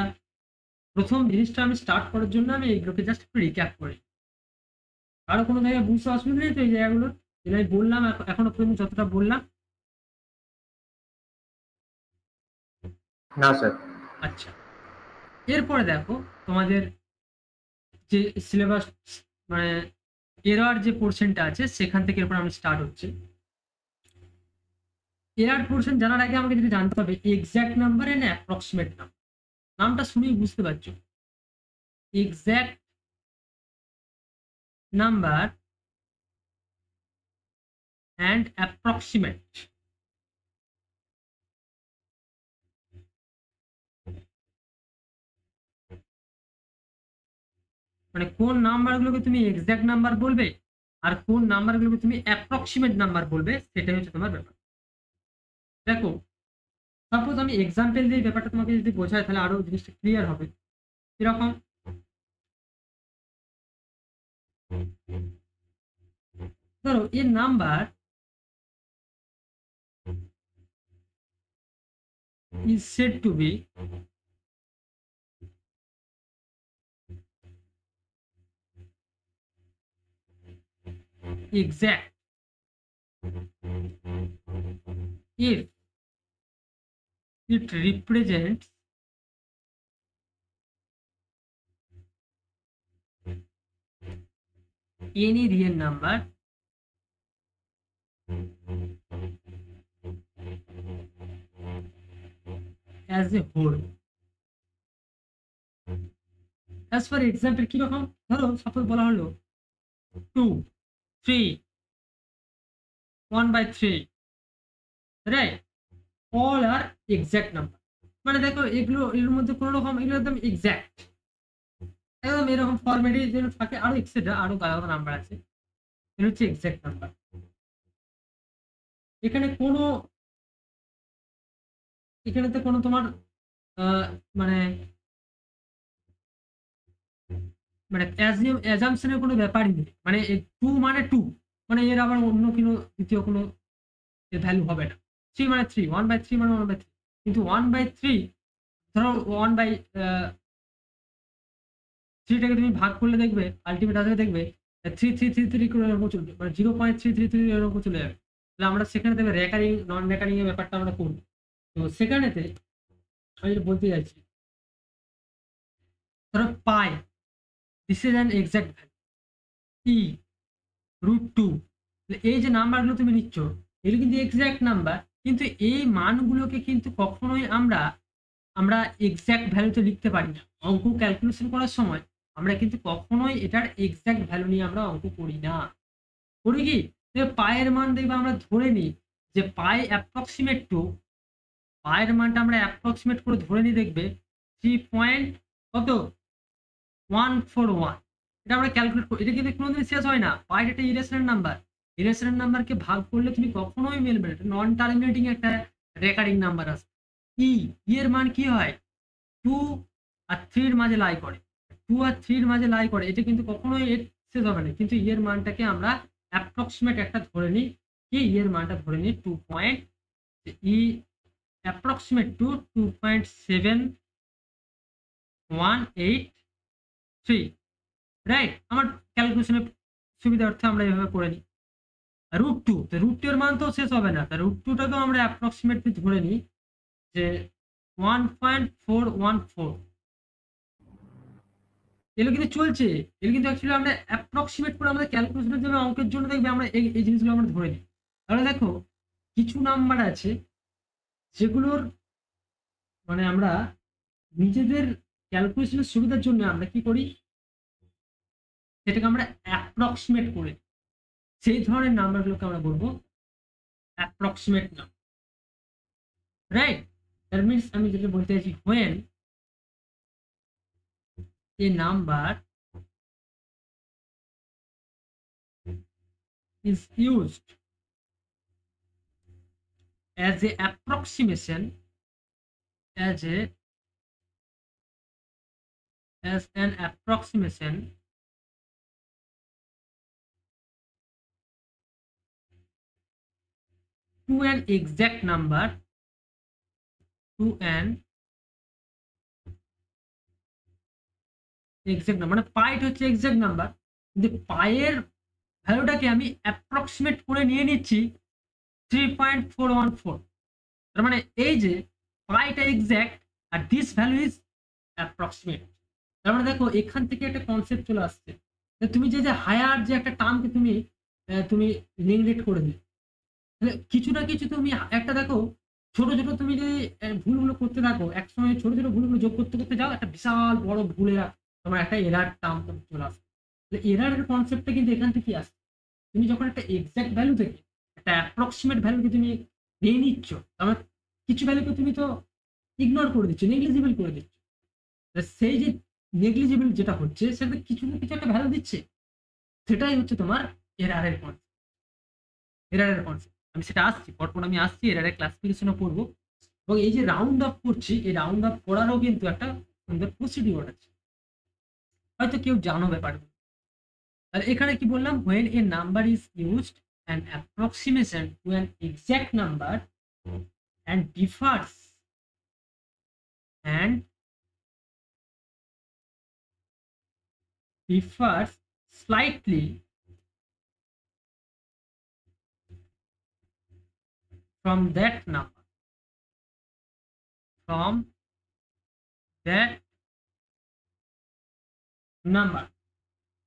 প্রথম জিনিসটা আমি স্টার্ট করার জন্য আমি এইগুলোকে জাস্ট একটু রিক্যাপ করি। আরো কোনো জায়গায় বুঝতে অসুবিধা নেই তো এই জায়গাগুলো যেটা আমি বললাম এখনো পর্যন্ত যতটা বললাম? না স্যার। আচ্ছা, এরপরে দেখো তোমাদের যে সিলেবাস মানে এরর যে পোর্শনটা আছে সেখান থেকে এরপর আমি স্টার্ট হচ্ছে। এরর পোর্শন জানার আগে আমাকে যেটা জানতে হবে exact number and approximate number. নামটা শুনেই বুঝতে পারছো, এক্স্যাক্ট নাম্বার অ্যান্ড অ্যাপ্রক্সিমেট। মানে কোন নাম্বারগুলোকে তুমি এক্স্যাক্ট নাম্বার বলবে আর কোন নাম্বারগুলোকে তুমি অ্যাপ্রক্সিমেট নাম্বার বলবে, সেটাই হচ্ছে তোমার ব্যাপার। দেখো, সাপোজ আমি এক্সাম্পল দিয়ে ব্যাপারটা তোমাকে যদি বোঝাই তাহলে আরো জিনিসটা ক্লিয়ার হবে। এরকম ধরো এর number is said to be exact if it represents any real number as a whole. As for example কিরকম, ধরো সাপোজ বলা হলো 2, 3, 1/3, right? all are exact number। মানে দেখো এগুলো এর মধ্যে কোনো রকম এগুলো একদম এক্সাক্ট, একদম এরকম ফরম্যাটে যেগুলো থাকে, আরো এক্সেট্রা আরো আলাদা নাম্বার আছে, এগুলো হচ্ছে এক্সাক্ট নাম্বার। এখানে কোনো এখানে তো কোনো তোমার মানে মানে অ্যাজাম্পশনের কোনো ব্যাপারই নেই, মানে 2 মানে 2, মানে এর আবার অন্য কোনো দ্বিতীয় কোনো ভ্যালু হবে না। 3 মানে 3, 1/3 মানে 1/3, কিন্তু 1/3 ধরো 1/3টাকে তুমি ভাগ করলে দেখবে আলটিমেট আসবে দেখবে 3 করে এরকম চলবে, মানে 0.333 এরকম চলে যাবে। তাহলে আমরা সেখানে দেখবে রেকারিং নন রেকারিং এর ব্যাপারটা আমরা করবো। তো সেখানেতে আমি যেটা বলতে চাইছি, ধরো pi, this is an exact value, e √2, এই যে নাম্বারগুলো তুমি নিচ্ছ এগুলো কিন্তু এক্সাক্ট নাম্বার, কিন্তু এই মানগুলোকে কিন্তু কখনোই আমরা এক্সাক্ট ভ্যালুতে লিখতে পারি না। অঙ্ক ক্যালকুলেশন করার সময় আমরা কিন্তু কখনোই এটার এক্সাক্ট ভ্যালু নিয়ে আমরা অঙ্ক করি না। করি কি, পায়ের মান দেখবে আমরা ধরে নিই যে পাই অ্যাপ্রক্সিমেট টু, পায়ের মানটা আমরা অ্যাপ্রক্সিমেট করে ধরে নিই দেখবে 3.141, এটা আমরা ক্যালকুলেট করি। এটা কিন্তু কোনোদিন শেষ হয় না, পায়ের একটা ইরেশনাল নাম্বার, ইরেশনাল নাম্বারকে ভাগ করলে তুমি কখনোই মিলবে না, নন টার্মিনেটিং একটা রেকারিং নাম্বার আসবে। এর মান কি হয়, 2 আর 3 এর মাঝে লাই করে, 2 আর 3 এর মাঝে লাই করে, এটা কিন্তু কখনোই এর শেষ হবে না। কিন্তু এর মানটাকে আমরা অ্যাপ্রক্সিমেট একটা ধরে নিই, কি এর মানটা ধরে নিই 2 পয়েন্ট, ই অ্যাপ্রক্সিমেট টু 2.7183, রাইট। আমার ক্যালকুলেশনের সুবিধার্থে আমরা এভাবে করে নিই। √2, তো √2 এর মান তো শেষ হবে না, তা √2টাকেও আমরা অ্যাপ্রক্সিমেটলি ধরে নিই যে 1.414। এগুলো কিন্তু চলছে, এগুলো কিন্তু অ্যাকচুয়ালি আমরা অ্যাপ্রক্সিমেট করে আমাদের ক্যালকুলেশনের জন্য, অঙ্কের জন্য দেখবে আমরা এই জিনিসগুলো আমরা ধরে নিই। তাহলে দেখো কিছু নাম্বার আছে যেগুলোর মানে আমরা নিজেদের ক্যালকুলেশনের সুবিধার জন্য আমরা কি করি, সেটাকে আমরা অ্যাপ্রক্সিমেট করে, সেই ধরনের নাম্বারগুলোকে আমরা বলবো approximate number, right. That means আমি যেটা বলতে চাইছি, when a number is used as a approximation, as an approximation to an exact number, to an exact number, মানে পাইটা হচ্ছে এক্সাক্ট নাম্বার, কিন্তু পায়ের ভ্যালুটাকে আমি অ্যাপ্রক্সিমেট করে নিয়ে নিচ্ছি 3.414। তার মানে এই যে পাইটা এক্সাক্ট আর দিস ভ্যালু ইজ অ্যাপ্রক্সিমেট। তার মানে দেখো এখান থেকে একটা কনসেপ্ট চলে আসছে, তুমি যে হায়ার যে একটা টার্মকে তুমি তুমি নেগলেক্ট করে দিলে, তাহলে কিছু না কিছু তুমি একটা দেখো ছোট ছোট তুমি যদি ভুলগুলো করতে থাকো, একসময় ছোট ছোট ভুলগুলো যোগ করতে করতে যাও, একটা বিশাল বড় ভুলে তোমার একটা এরার টার্ম চলে আসে। এরারের কনসেপ্টটা কিন্তু এখান থেকে আসছে, তুমি যখন একটা এক্সাক্ট ভ্যালু থেকে একটা অ্যাপ্রক্সিমেট ভ্যালুকে তুমি নিয়ে নিচ্ছ, তার কিছু ভ্যালুকে তুমি তো ইগনোর করে দিচ্ছ, নেগলিজিবল করে দিচ্ছ। সেই যে নেগলিজিবল যেটা হচ্ছে সেটা কিছু না কিছু একটা ভ্যালু দিচ্ছে, সেটাই হচ্ছে তোমার এরারের কনসেপ্ট। এরারের কনসেপ্ট আমি সেটা আসছি, পরপর আমি আসছি, এরারের ক্লাসিফিকেশনও পড়বো। এবং এই যে রাউন্ড অফ করছি, এই রাউন্ড অফ করারও কিন্তু একটা সুন্দর প্রসিডিওর আছে, হয়তো কেউ জানো ব্যাপারটা। আর এখানে কি বললাম, when a number is used an approximation to an exact number and differs slightly from that number,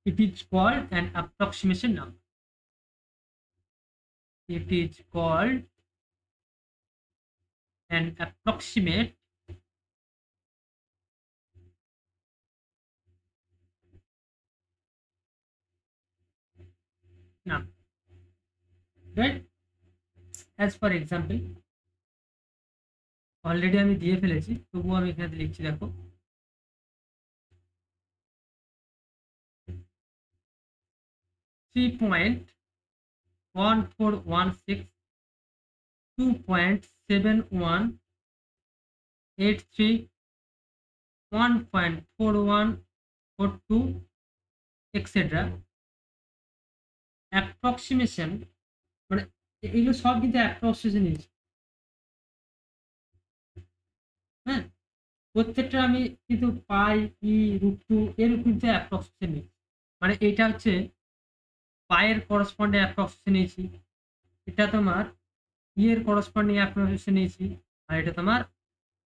it is called an approximation number. It is called an approximate number, right? As for example, already আমি দিয়ে ফেলেছি, তবুও আমি এখানে লিখছি, দেখো 3.1416, 2.7183, 1.4142 etcetera. Approximation মানে এগুলো সব কিন্তু অ্যাপ্রক্সিমেশন নিয়েছি, হ্যাঁ। প্রত্যেকটা আমি কিন্তু পাই, √2 এর কিন্তু অ্যাপ্রক্সিমেশন নিয়েছি। মানে এটা হচ্ছে পায়ের করসপন্ডিং অ্যাপ্রক্সিমেশন নিয়েছি, এটা তোমার এর করসপন্ডিং অ্যাপ্রক্সিমেশন নিয়েছি, আর এটা তোমার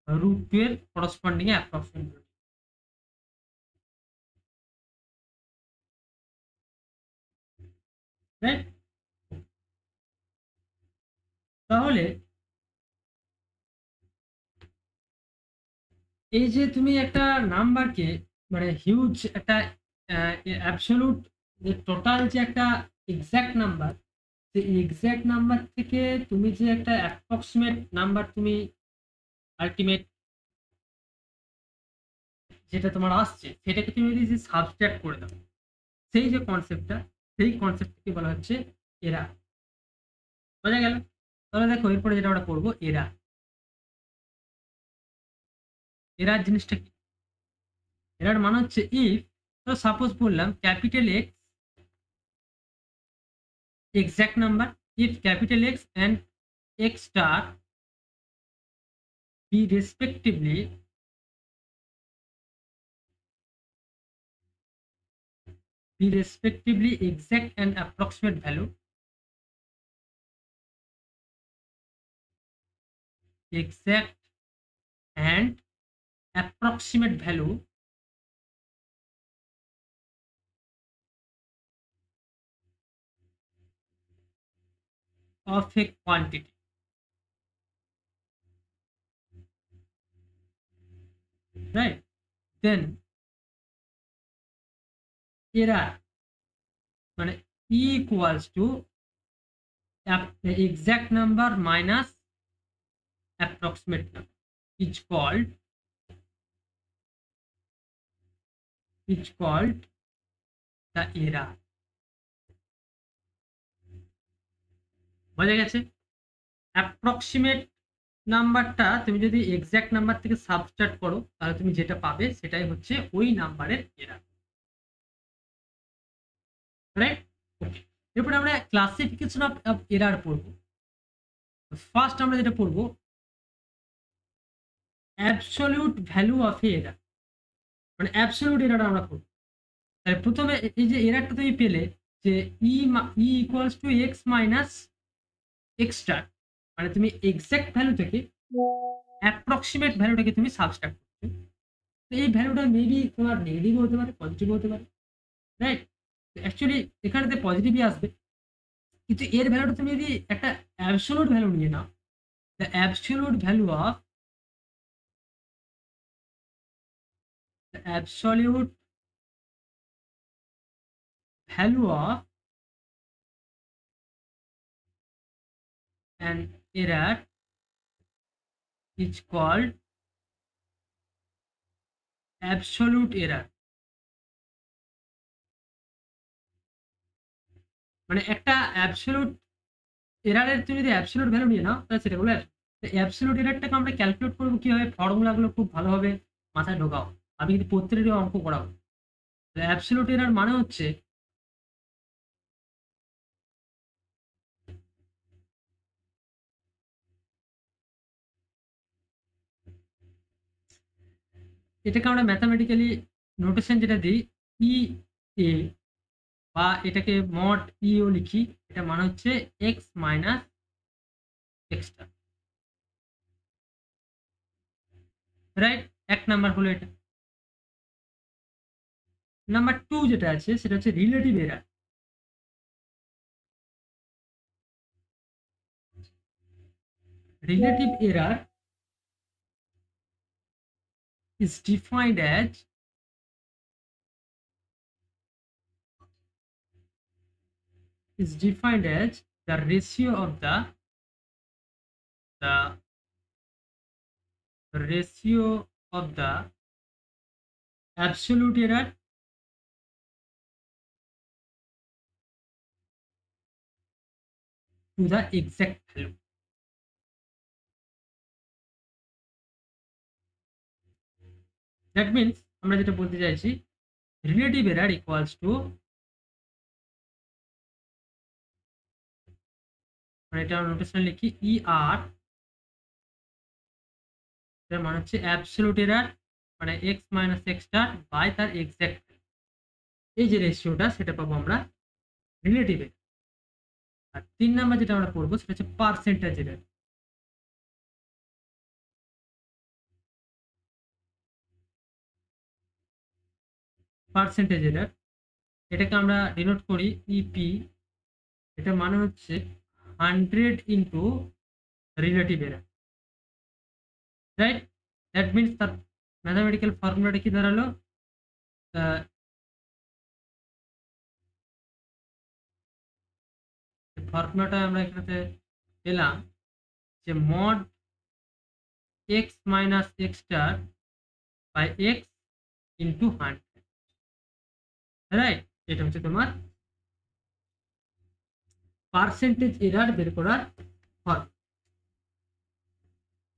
√2 এর করসপন্ডিং অ্যাপ্রক্সিমেশন। রাইট? তাহলে এই যে তুমি একটা নাম্বারকে মানে হিউজ একটা অ্যাবসলিউট টোটাল যে একটা এক্সাক্ট নাম্বার, সেই এক্সাক্ট নাম্বার থেকে তুমি যে একটা অ্যাপ্রক্সিমেট নাম্বার তুমি আলটিমেট যেটা তোমার আসছে সেটাকে তুমি যদি সাবস্ট্রাক্ট করে দাও, সেই যে কনসেপ্টটা, সেই কনসেপ্টকে বলা হচ্ছে এরা বোঝা গেল। তাহলে দেখো এরপরে যেটা আমরা করবো এরা এরার জিনিসটা কি, এরার মানে হচ্ছে ইফ সাপোজ বললাম capital x exact number, if capital X and X star be respectively exact and approximate value, exact and approximate value of a quantity, right? Then error মানে e equals to exact number minus approximate number is called the error. বোঝা গেছে? Approximate নাম্বারটা তুমি যদি exact number থেকে subtract করো তাহলে তুমি যেটা পাবে সেটাই হচ্ছে ওই নাম্বারের এরার, রাইট? ওকে, এরপরে আমরা ক্লাসিফিকেশন অফ এরার পড়বো। ফার্স্ট আমরা যেটা পড়বো অ্যাবসলিউট ভ্যালু অফ এরার, মানে অ্যাবসলিউট এরার আমরা পড়বো। তাহলে প্রথমে এই যে এরারটা তুমি পেলে যে ই equals to x minus x star, মানে তুমি এক্সাক্ট ভ্যালু থেকে অ্যাপ্রক্সিমেট ভ্যালুটাকে তুমি সাবস্ট্রাক্ট করছো। তো এই ভ্যালুটা মেবি তোমার নেগেটিভ হতে পারে, পজিটিভ হতে পারে, রাইট? অ্যাকচুয়ালি এখানেতে পজিটিভই আসবে, কিন্তু এর ভ্যালুটা তুমি যদি একটা অ্যাবসলিউট ভ্যালু নিয়ে নাও, the absolute value of an error is called absolute error. মানে একটা অ্যাবসলিউট এরারের তুমি যদি অ্যাবসলিউট ভ্যালু নিয়ে নাও তাহলে সেটা বলে অ্যাবসলিউট এরারটাকে আমরা ক্যালকুলেট করবো কিভাবে, ফর্মুলাগুলো খুব ভালোভাবে মাথায় ঢোকাও, আমি কিন্তু প্রত্যেকেরই অঙ্ক করাবো। অ্যাবসলিউট এরার মানে হচ্ছে এটাকে আমরা ম্যাথামেটিক্যালি নোটেশন যেটা দিই ই এ, বা এটাকে মড ইও লিখি, এটা মানে হচ্ছে এক্স মাইনাস এক্সটা, রাইট? এক নাম্বার হলো এটা। নাম্বার 2 যেটা আছে সেটা হচ্ছে relative error. Relative error is defined as the ratio of the absolute error to the exact value. That means আমরা যেটা বলতে চাইছি রিলেটিভ এরার ইকুয়ালস টু, মানে এটা নোটেশন লিখি ই আর, এর মানে হচ্ছে অ্যাবসলিউট এরার মানে এক্স মাইনাস এক্সটা বাই তার এক্সাক্ট, এই যে রেশিওটা সেটা পাবো আমরা রিলেটিভ এরার। আর 3 নাম্বার যেটা আমরা করবো সেটা হচ্ছে পার্সেন্টেজ এরার। পার্সেন্টেজ এরার এটাকে আমরা ডিনোট করি ইপি, এটা মানে হচ্ছে 100 into relative error, right? That means তার ম্যাথামেটিক্যাল ফর্মুলাটা কি দাঁড়ালো, ফর্মুলাটা আমরা এখানে পেলাম যে mod x minus x star by x into 100, right? এটা হচ্ছে তোমার পার্সেন্টেজ এরার বের করার ফর্ম।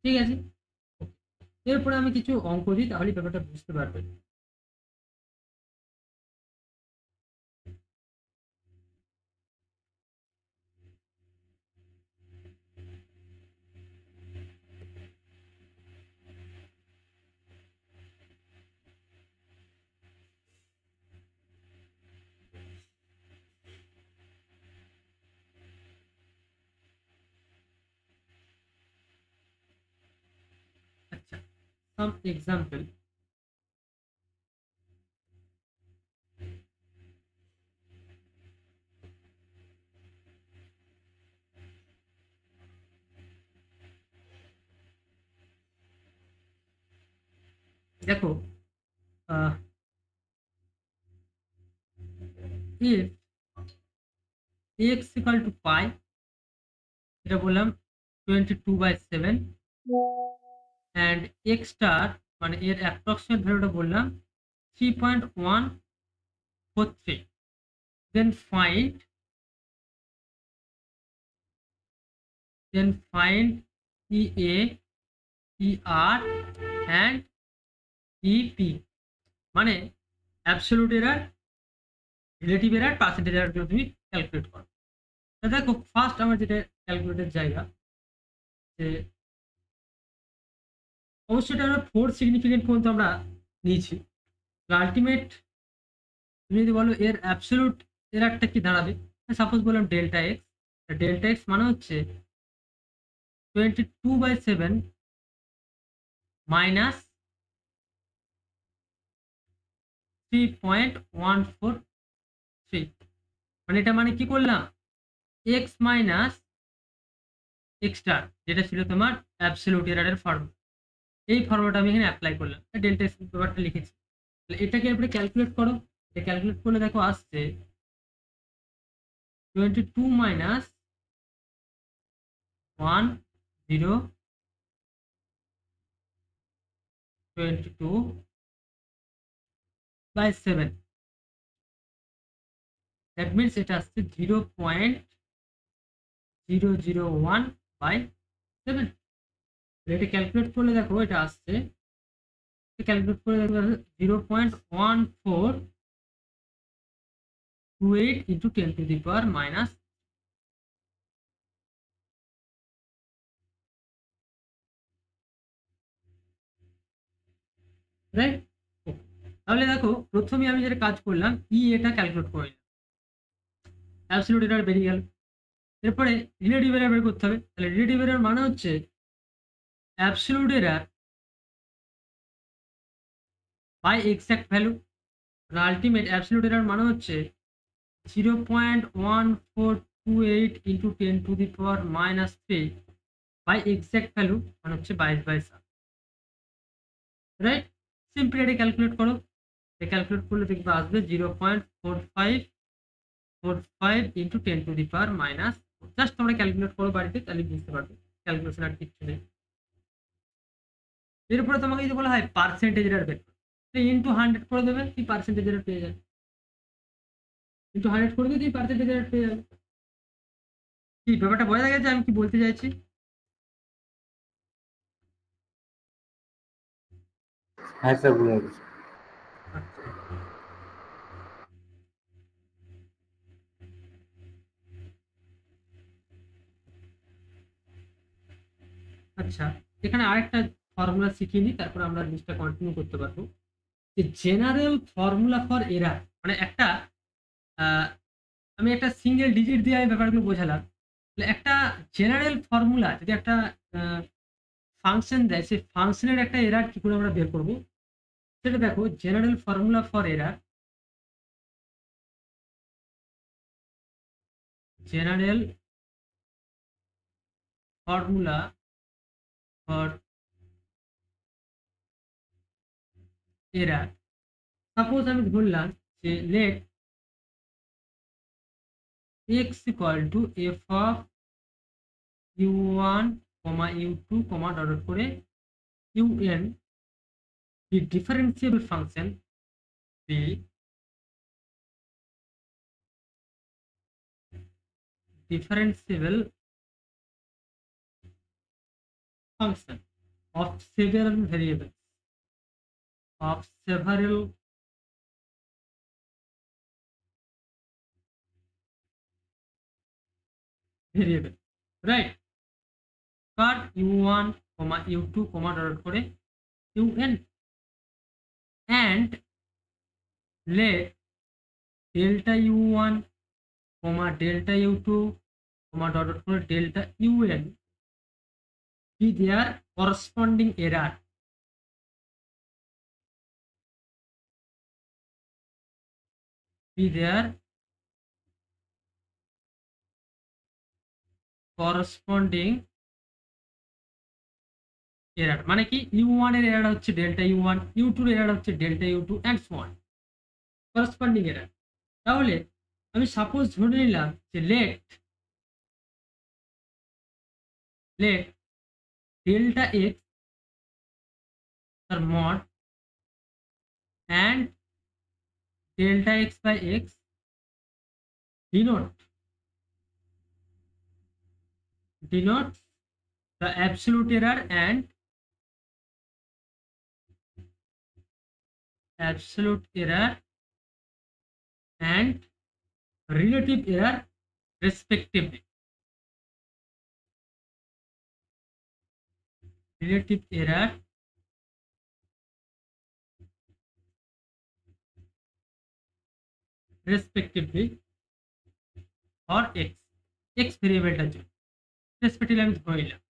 ঠিক আছে, এরপরে আমি কিছু অঙ্ক দিই, তাহলে ব্যাপারটা বুঝতে পারবেন। আচ্ছা, সাম এক্সাম্পল। দেখো, if x equal to pi, এটা বললাম 22/7, and x star মানে এর অ্যাপ্রক্সিমেট ভ্যালুটা বললাম 3.143, then find EA, ER and EP, মানে absolute error, relative error, percentage error গুলো তুমি ক্যালকুলেট করো। তা দেখো, ফার্স্ট আমার যেটা ক্যালকুলেটের জায়গা, যে অবশ্যই এটা আমরা 4 সিগনিফিকেন্ট পর্যন্ত আমরা নিয়েছি। আলটিমেট তুমি যদি বলো এর অ্যাবসলিউট এরারটা কি দাঁড়াবে, সাপোজ বললাম ডেল্টা এক্স। ডেল্টা এক্স মানে হচ্ছে 22/7 মাইনাস 3.143, মানে এটা মানে কি করলাম, এক্স মাইনাস এক্স স্টার, যেটা ছিল তোমার অ্যাবসলিউট এরারের ফর্ম, এই ফর্মুলাটা আমি এখানে অ্যাপ্লাই করলাম, ডেল্টা এক্স ব্যাপারটা লিখেছি। তাহলে এটাকে এরপরে ক্যালকুলেট করো। এটা ক্যালকুলেট করলে দেখো আসছে 22 মাইনাস 22/7, দ্যাট মিনস এটা আসছে 0.001/7। এটা ক্যালকুলেট করলে দেখো এটা আসছে, ক্যালকুলেট করে দেখো 0.1428 ইন্টু 10⁻⁻, রাইট। তাহলে দেখো, প্রথমে আমি যেটা কাজ করলাম, এটা ক্যালকুলেট করে নিলাম, অ্যাবসলিউট এরার বেরিয়ে গেল। এরপরে রিলেটিভ এরার বের করতে হবে। তাহলে রিলেটিভ এরার মানে হচ্ছে absolute error by exact value, ultimate absolute error মানে হচ্ছে 0.1428 ইন্টু 10⁻³ বাই এক্সাক্ট ভ্যালু, মানে হচ্ছে 22/7, রাইট। সিম্পলি এটা ক্যালকুলেট করো। ক্যালকুলেট করলে দেখবে আসবে 0.4545 ইন্টু 10⁻⁻। জাস্ট তোমরা ক্যালকুলেট করো বাড়িতে, তাহলে বুঝতে পারবে, ক্যালকুলেশন আর কিচ্ছু নেই। এরপরে তোমাকে যদি বলা হয় পার্সেন্টেজ এরার বের করো, ইন্টু 100 করে দেবে, কি পার্সেন্টেজ এরার পেয়ে যাবে, ইন্টু 100 করে দিয়ে পার্সেন্টেজ এরার পেয়ে যাবে। কি ব্যাপারটা বোঝা গেছে আমি কি বলতে চাইছি? হ্যাঁ স্যার, বুঝে গেছি। আচ্ছা, এখানে আরেকটা ফর্মুলা শিখিয়ে নিই, তারপর আমরা জিনিসটা কন্টিনিউ করতে পারবো। যে জেনারেল ফর্মুলা ফর এরার, মানে একটা আমি একটা সিঙ্গেল ডিজিট দিয়ে আমি ব্যাপারগুলো বোঝালাম। একটা জেনারেল ফর্মুলা যদি একটা ফাংশন দেয়, সেই ফাংশনের একটা এরার কি করে আমরা বের করবো, সেটা দেখো। General formula for error, general formula for error, suppose আমি ধরলাম যে let x equal to f of u1, u2, dot করে un, the differentiable function be differentiable function of several variables right, for u1 u2 dot করে un, and let delta u1 delta u2 dot করে delta un be their corresponding error, be their corresponding error, মানে কি u1 এর error হচ্ছে delta u1, u2 এর error হচ্ছে delta u2 and so on, corresponding error। তাহলে আমি suppose ধরে নিলাম যে let delta x তার mod and delta x by x denote the absolute error and relative error respectively, relative error respectively for x ভেরিয়েবলটার জন্য respectively আমি ধরে নিলাম।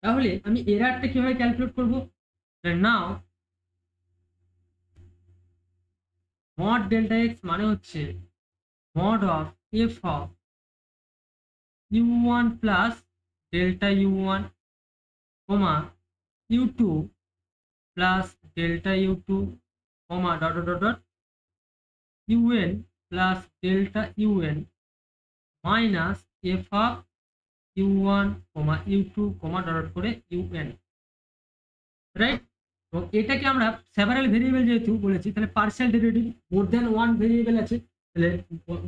তাহলে আমি এররটা কিভাবে ক্যালকুলেট করব, নাও mod delta x মানে হচ্ছে mod of f of u1 plus delta u1 comma u2 plus delta u2 comma dot un plus delta un minus f of u1 u2 dot করে un, রাইট। তো এটাকে আমরা several variable যেহেতু বলেছি, তাহলে partial derivative মোর দেন one variable আছে, তাহলে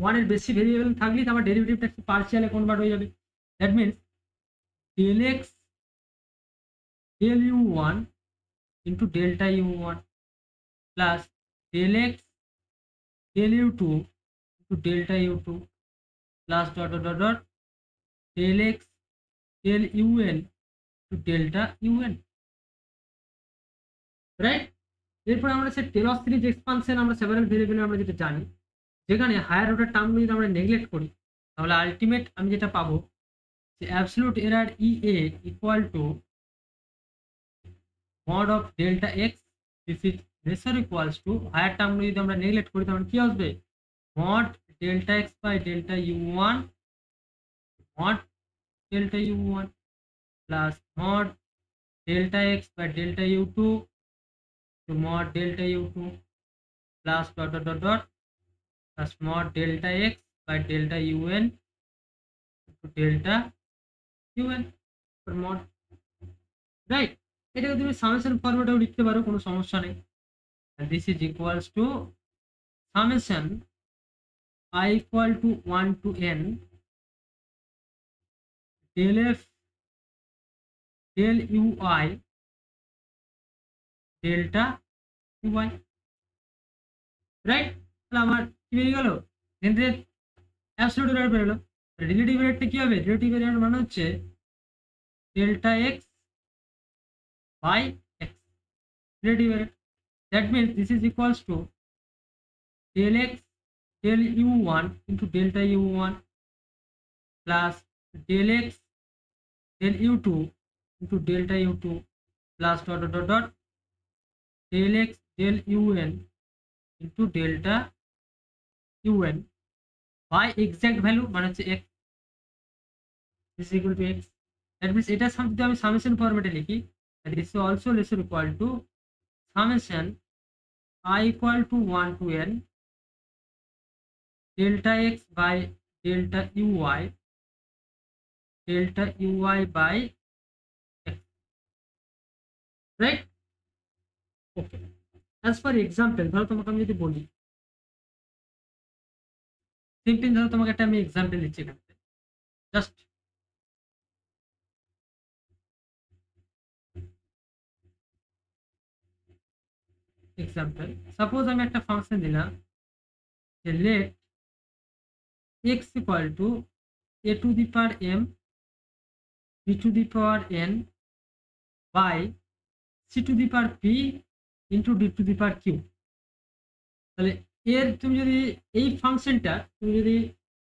ওয়ানের বেশি ভেরিয়েবল থাকলেই তো আমার ডেরিভেটিভটা একটু পার্শিয়ালে কনভার্ট হয়ে যাবে। That means del x del u1 into delta u1 plus del x del u2 into delta u2 plus dot del x del un to delta un, right. এরপর আমরা সে টেলর সিরিজ এক্সপানশন আমরা several ভেরিয়েবলে আমরা যেটা জানি, যেখানে higher order টার্মগুলো যদি আমরা neglect করি তাহলে আলটিমেট আমি যেটা পাবো যে absolute error EA equal to mod of delta x, this is lesser equals to higher টার্মগুলো যদি আমরা নেগলেক্ট করি তাহলে কি আসবে mod delta x by delta u1 mod delta u1 plus mod delta x by delta u2 to mod delta u2 plus dot plus mod delta x by delta un to delta un for mod, right। এটাকে তুমি summation ফরম্যাটেও লিখতে পারো, কোনো সমস্যা নেই। and this is equals to summation I equal to 1 to n del f del ui delta ui, right. তাহলে আমার কি বেরিয়ে গেল, এখানে অ্যাবসলিউট এরর বেরোলো। রিলেটিভ এররটা কি হবে, রিলেটিভ এরর মানে হচ্ছে delta x by x, relative error। That means this is equals to del x del u1 into delta u1 plus del x del u2 into delta u2 plus dot del x del un into delta un by exact value মানে হচ্ছে x is equal to x। That means এটা যদি আমি summation ফরম্যাটে লিখি, this is also lesser equal to summation I equal to 1 to n delta x by delta ui by x, right। okay, as for example ধরো তোমাকে আমি যদি বলি সিম্পল ধরো তোমাকে একটা আমি এক্সাম্পল দিচ্ছি এখানে জাস্ট এক্সাম্পল। সাপোজ আমি একটা ফাংশন দিলাম যে let x equal to a to the power m b to the power n by c to the power p into d to the power q. তাহলে এর তুমি যদি এই ফাংশনটা তুমি যদি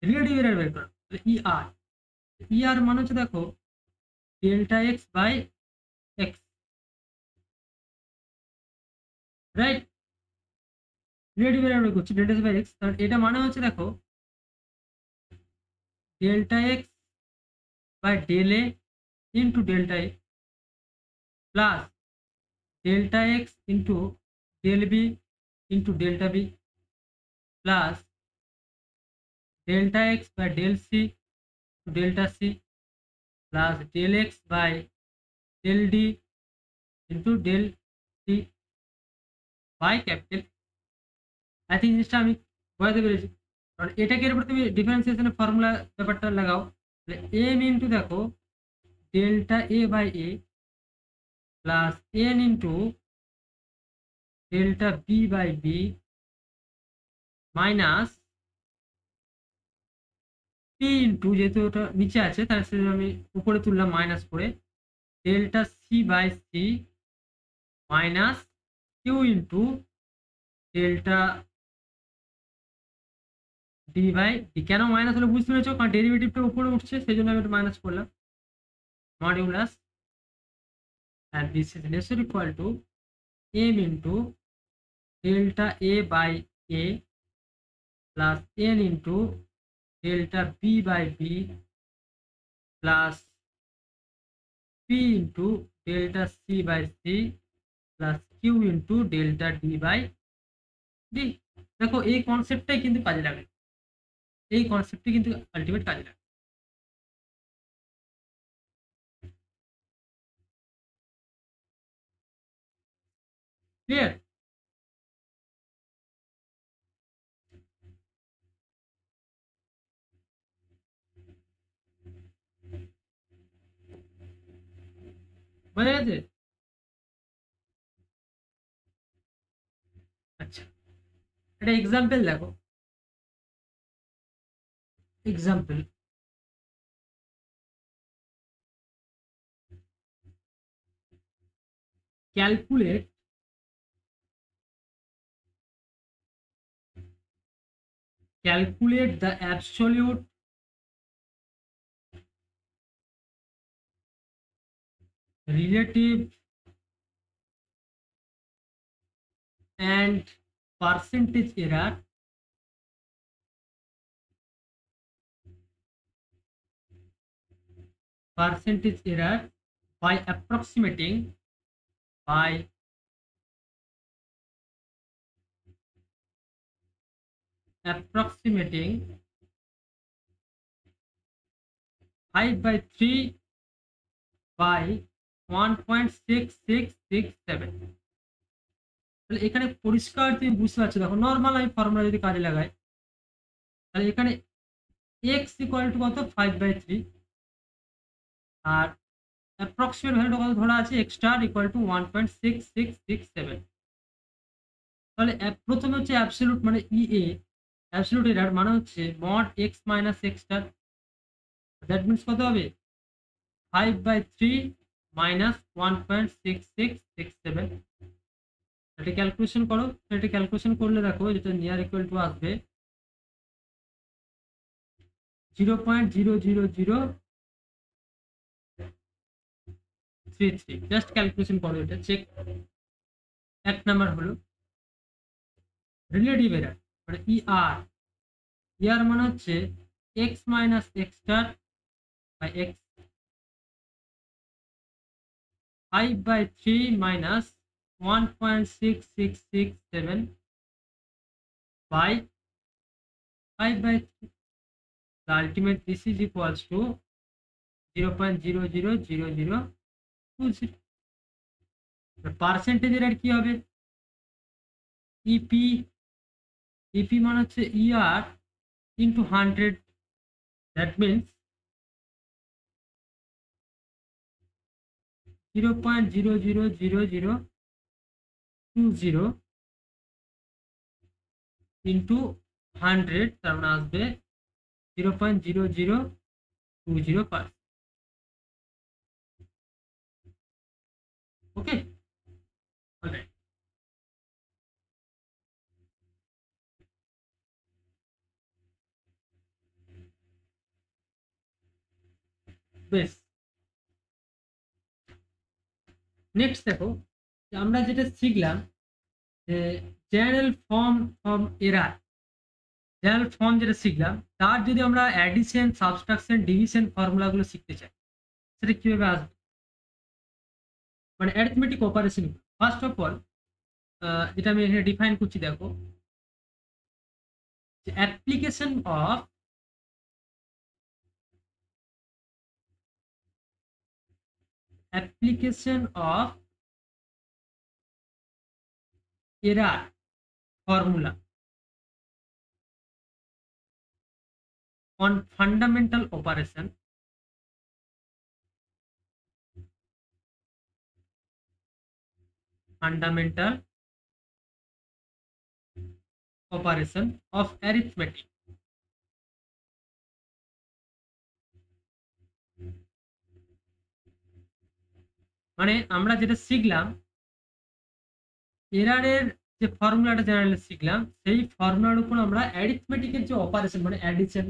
রিলেটিভ এরর বের করো তাহলে ই আর মানে হচ্ছে দেখো delta x by x, right? Relative error বের করছি ডেল্টা এক্স বাই এক্স, কারণ এটা মানে হচ্ছে দেখো delta x by del a into delta a plus delta x into del b into delta b plus delta x by del c delta c plus del x by del d into del d by capital. I think জিনিসটা আমি বোঝাতে পেরেছি। কারণ এটাকে এর উপর তুমি ডিফারেন্সিয়েশনের formula ব্যাপারটা লাগাও, তাহলে এম ইন্টু দেখো delta a by a plus n into delta b by b minus p into, যেহেতু ওটা নিচে আছে তাহলে সেজন্য আমি উপরে তুললাম মাইনাস করে, delta c by c minus q into delta d by d. কেন মাইনাস হলো বুঝতে পেরেছো? কারণ ডেরিভেটিভটা উপরে উঠছে সেই জন্য আমি একটু মাইনাস করলাম, modulus and this is less or equal to m into delta a by a plus n into delta b by b plus p into delta c by c plus q into delta d by d। দেখো এই কনসেপ্টটাই কিন্তু কাজে লাগে, এই কনসেপ্টই কিন্তু ultimate কাজে লাগে। Clear? বোঝা গেছে? আচ্ছা, একটা এক্সাম্পল দেখো। Example calculate the absolute relative and percentage error by approximating 5/3 by 1.6667। তাহলে এখানে পরিষ্কার তুমি বুঝতে পারছো, দেখো নর্মাল আমি ফর্মুলা যদি কাজে লাগাই তাহলে এখানে এক্স ইকুয়াল টু কত 5/3 আর অ্যাপ্রক্সিমেট ভ্যালুটা কত ধরা আছে এক্স স্টার ইকুয়াল টু 1.6667। তাহলে প্রথমে হচ্ছে অ্যাবসলিউট মানে ইএ, অ্যাবসলিউট এরার মানে হচ্ছে mod x minus x star, that means কত হবে 5/3 মাইনাস 1.6667। এটা ক্যালকুলেশন করো, এটা ক্যালকুলেশন করলে দেখো যেটা নিয়ার ইকুয়াল টু আসবে 0.00033। জাস্ট ক্যালকুলেশন করো, এটা চেক। এক নাম্বার হলো রিলেটিভ এরার মানে ইয়ার মানে হচ্ছে x minus x star by x 5/3 minus 1.6667 by 5/3. The ultimate this is equals to 0.000020। The percentage error কি হবে ইপি মানে হচ্ছে ইয়ার into 100, that means 0.0000020 into 100, তার মানে আসবে 0.0020%। ওকে, অলরাইট। বেশ, নেক্সট দেখো যে আমরা যেটা শিখলাম যে general form error, general form যেটা শিখলাম তার যদি আমরা অ্যাডিশন, সাবট্রাকশন, ডিভিশন ফর্মুলাগুলো শিখতে চাই, সেটা কিভাবে আসবে, মানে arithmetic operation. First of all যেটা আমি এখানে ডিফাইন করছি, দেখো যে application of error formula on fundamental operation of arithmetic। মানে আমরা যেটা শিখলাম, এরারের যে ফর্মুলাটা জেনারেলি শিখলাম, সেই ফর্মুলার উপর আমরা অ্যারিথমেটিকের যে অপারেশন মানে অ্যাডিশন,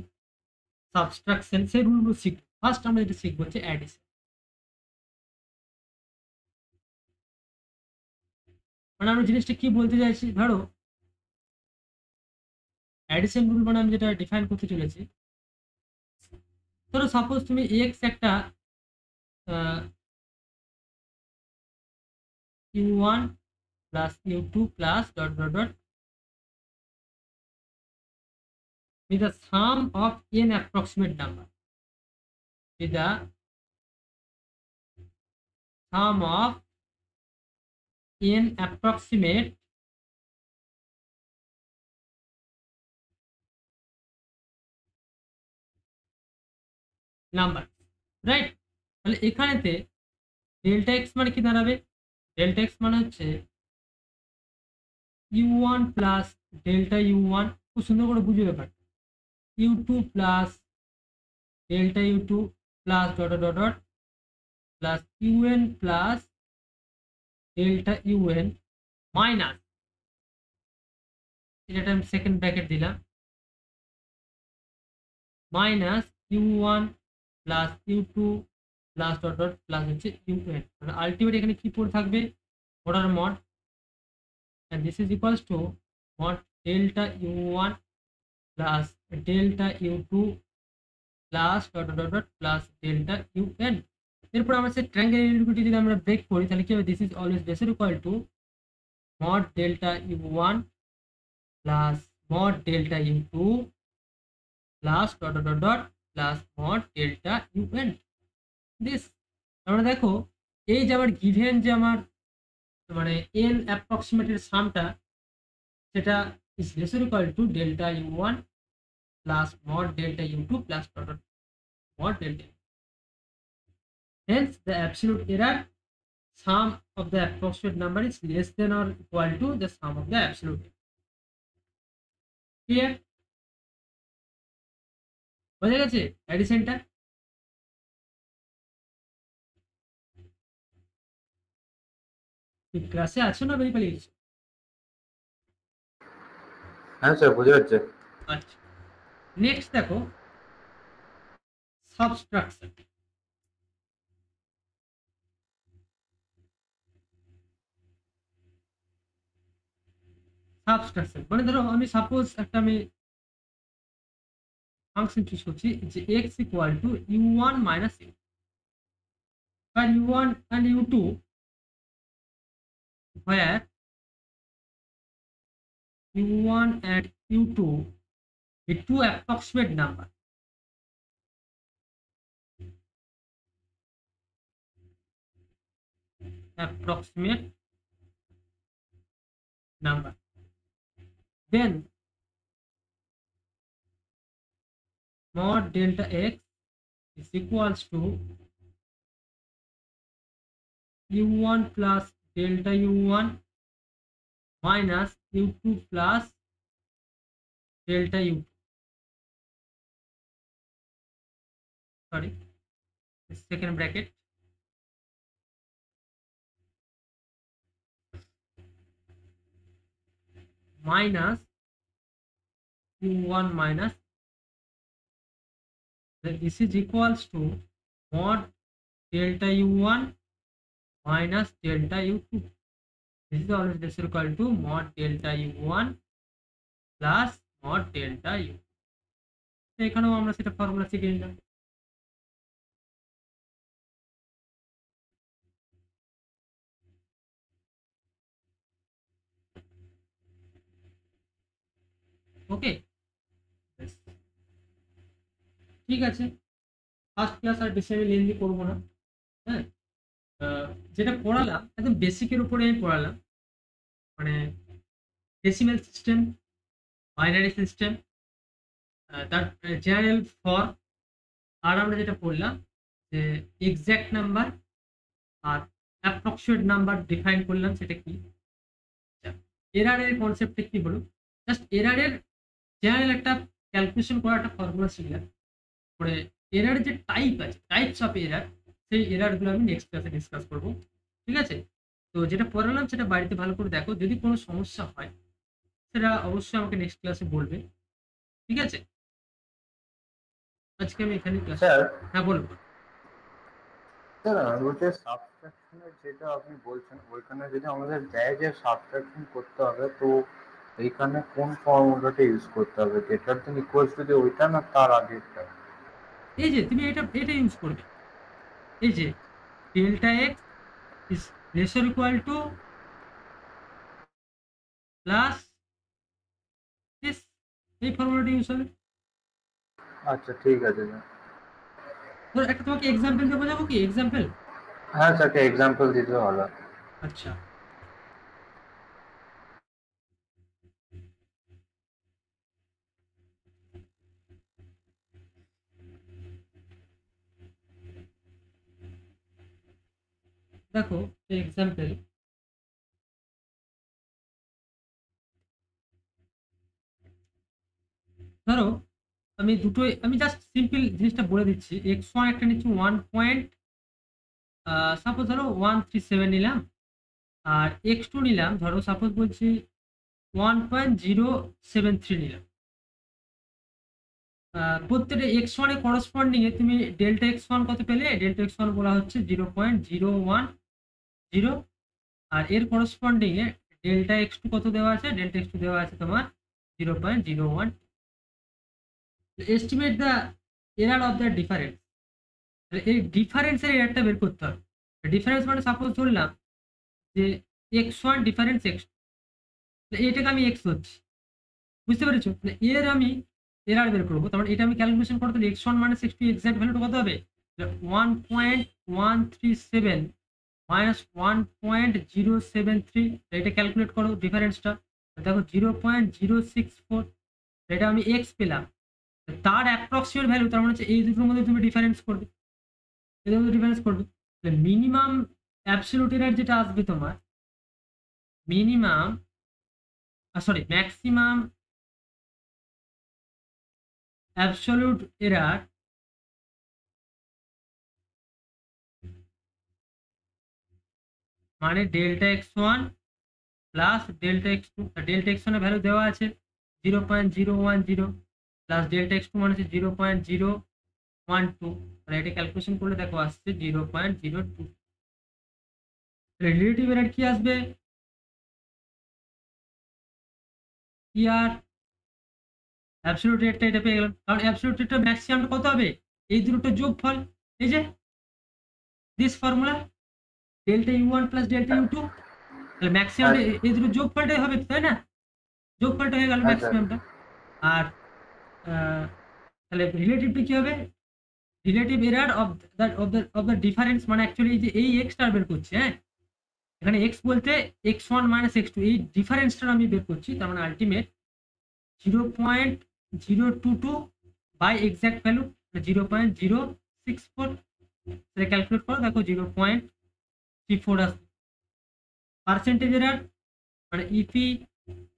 সাবট্রাকশন, সেই রুলগুলো শিখব। ফার্স্ট আমরা যেটা শিখবো হচ্ছে অ্যাডিশন। মানে আমরা জিনিসটা কি বলতে চাইছি, ধরো অ্যাডিশন রুল মানে আমি যেটা ডিফাইন করতে চলেছি, ধরো সাপোজ তুমি এক্স একটা u1 plus u2 plus dot dot dot with the sum of n approximate number, with the sum of n approximate number, right. তাহলে এখানেতে ডেল্টা এক্স মানে কি দাঁড়াবে, ডেল্টা এক্স মানে হচ্ছে u1 প্লাস ডেল্টা u1, খুব সুন্দর করে বুঝে ব্যাপারটা, u2 plus delta u2 plus dot dot dot plus un plus delta un minus, এটা আমি সেকেন্ড ব্র্যাকেট দিলাম, minus u1 plus u2 plus dot dot plus হচ্ছে un, মানে আলটিমেট এখানে কি পড়ে থাকবে, order mod, and this is equals to mod delta u1 plus delta u2 plus dot dot dot dot plus delta un। এরপর আমরা সেই triangle inequality যদি আমরা ব্রেক করি তাহলে কি হবে, this is always basis equal to mod delta u1 plus mod delta u2 plus dot dot dot dot plus mod delta un। This আমরা দেখো এই যে আমার গিভেন যে আমার মানে n অ্যাপ্রক্সিমেটের সামটা, সেটা is less or equal to delta u1 plus mod delta u2 plus dot dot mod delta u. Hence the absolute error sum of the approximate number is less than or equal to the sum of the absolute error. Clear? বোঝা গেছে অ্যাডিশনটা? ক্লাসে আছো না বেরিয়ে পালিয়ে গেছো? হ্যাঁ sir, বোঝা যাচ্ছে। আচ্ছা, নেক্সট দেখো সাবট্রাকশন। সাবট্রাকশন মানে ধরো আমি সাপোজ একটা আমি ফাংশন চুজ করছি যে x equal to u1 minus u, আর u1 and u2 where u1 and u2 the two approximate number, then mod delta x is equals to u1 plus delta u1 minus u2 plus delta u2. Sorry, second bracket minus u1 minus, then this is equals to mod delta u1 minus delta u2. This is always equal to mod delta u1 plus mod delta u. এখানেও আমরা সেটা formula শিখে নিলাম। ওকে, ঠিক আছে, first class আর বেশি আমি lengthy করবো না। হ্যাঁ, যেটা পড়ালাম একদম বেসিকের উপরে আমি পড়ালাম, মানে ডেসিমেল সিস্টেম, বাইনারি সিস্টেম, তার জেনারেল ফর্ম, আর আমরা যেটা পড়লাম যে এক্সাক্ট নাম্বার আর অ্যাপ্রক্সিমেট নাম্বার ডিফাইন করলাম সেটা কি। এরারের কনসেপ্টটা কি হলো, জাস্ট এরারের জেনারেল একটা ক্যালকুলেশন করা একটা ফর্মুলা শিখলাম। পরে এরার যে টাইপ আছে, টাইপস অফ এরার, সেই এরারগুলো আমি নেক্সট ক্লাসে ডিসকাস করব। ঠিক আছে, তো যেটা পড়ালাম সেটা বাড়িতে ভালো করে দেখো, যদি কোনো সমস্যা হয় সেটা অবশ্যই আমাকে নেক্সট ক্লাসে বলবে। ঠিক আছে, আজকে আমি এখানে ক্লাস। স্যার হ্যাঁ বলুন। স্যার বলতে সাবট্রাকশনের যেটা আপনি বলছেন ওইখানে যদি আমাদের দেয় যে সাবট্রাকশন করতে হবে, তো এইখানে কোন ফর্মুলাটা ইউজ করতে হবে, গ্রেটার দেন ইকুয়ালস টু ওইটা না তার আগেরটা? এই যে তুমি এটা ইউজ করবে, এই যে delta x is laser equal to plus this, এই ফর্মুলাটা ইউজ হবে। আচ্ছা ঠিক আছে স্যার। ধর একটা তোমাকে এক্সাম্পল দিয়ে বোঝাবো কি, এক্সাম্পল। হ্যাঁ স্যার, একটা এক্সাম্পল দিতে ভালো। আচ্ছা, দেখো এক্সাম্পল, ধরো আমি দুটোই, আমি জাস্ট সিম্পল জিনিসটা বলে দিচ্ছি। x1 একটা নিচ্ছি 1 পয়েন্ট, সাপোজ ধরো 137 নিলাম, আর x2 নিলাম ধরো সাপোজ বলছি 1.073 নিলাম। প্রত্যেকটা x1 এর করসপন্ডিং এ তুমি ডেল্টা x1 কত পেলে, ডেল্টা x1 বলা হচ্ছে 0.010, আর এর করসপন্ডিং এ ডেল্টা x2 কত দেওয়া আছে, ডেল্টা x2 দেওয়া আছে তোমার 0.01। Estimate the error of the difference, এই ডিফারেন্সের এরারটা বের করতে হবে। ডিফারেন্স মানে সাপোজ ধরলাম যে x1 ডিফারেন্স x2, এটাকে আমি x ধরছি, বুঝতে পেরেছো? এর আমি এরার বের করবো, তার মানে এটা আমি ক্যালকুলেশন করতে হলে x1 মাইনাস x2 এক্সাক্ট ভ্যালুটা কত হবে, 1.137 মাইনাস 1.073, এটা ক্যালকুলেট করো ডিফারেন্সটা, দেখো 0.064, এটা আমি x পেলাম, তার অ্যাপ্রক্সিমেট ভ্যালু, তার মানে হচ্ছে এই দুটোর মধ্যে তুমি ডিফারেন্স করবে, এদের মধ্যে ডিফারেন্স করবে। মিনিমাম অ্যাবসলিউট এরার যেটা আসবে তোমার, minimum sorry maximum absolute error মানে delta x1 plus delta x2, delta x1 এর ভ্যালু দেওয়া আছে 0.010 প্লাস ডেল্টা x2 মানে হচ্ছে 0.012, তাহলে এটা ক্যালকুলেশন করলে দেখো আসছে 0.02। রিলেটিভ এরার কি আসবে, কি আর অ্যাবসলিউট রেটটা এটা পেয়ে গেলাম, কারণ অ্যাবসলিউট রেটটা ম্যাক্সিমামটা কত হবে, এই দুটো যোগফল, এই যে this formula delta u1 plus delta u2, তাহলে ম্যাক্সিমামটা এই দুটো যোগফলটাই হবে, তাই না? যোগফলটা হয়ে গেল ম্যাক্সিমামটা। আর তাহলে রিলেটিভটা কি হবে, relative error of the difference, মানে অ্যাকচুয়ালি এই যে এই এক্সটা বের করছি, হ্যাঁ এখানে এক্স বলতে x1 মাইনাস x2, এই ডিফারেন্সটা আমি বের করছি, তার মানে আলটিমেট 0.022 বাই এক্সাক্ট ভ্যালু 0.064 সেটা ক্যালকুলেট করো, দেখো 0.34 আসবে। পার্সেন্টেজ এরার মানে ইপি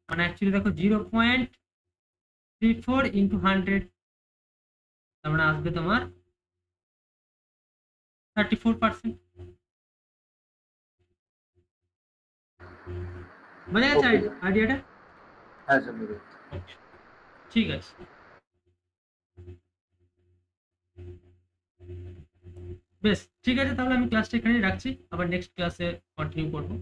মানে অ্যাকচুয়ালি দেখো 0.34 ইন্টু 100, তার মানে আসবে তোমার 34%। বোঝা গেছে Okay. আইডিয়াটা? হ্যাঁ স্যার বুঝেছি। ঠিক আছে, বেশ ঠিক আছে, তাহলে আমি ক্লাসটা এখানেই রাখছি, আবার নেক্সট ক্লাসে কন্টিনিউ করবো।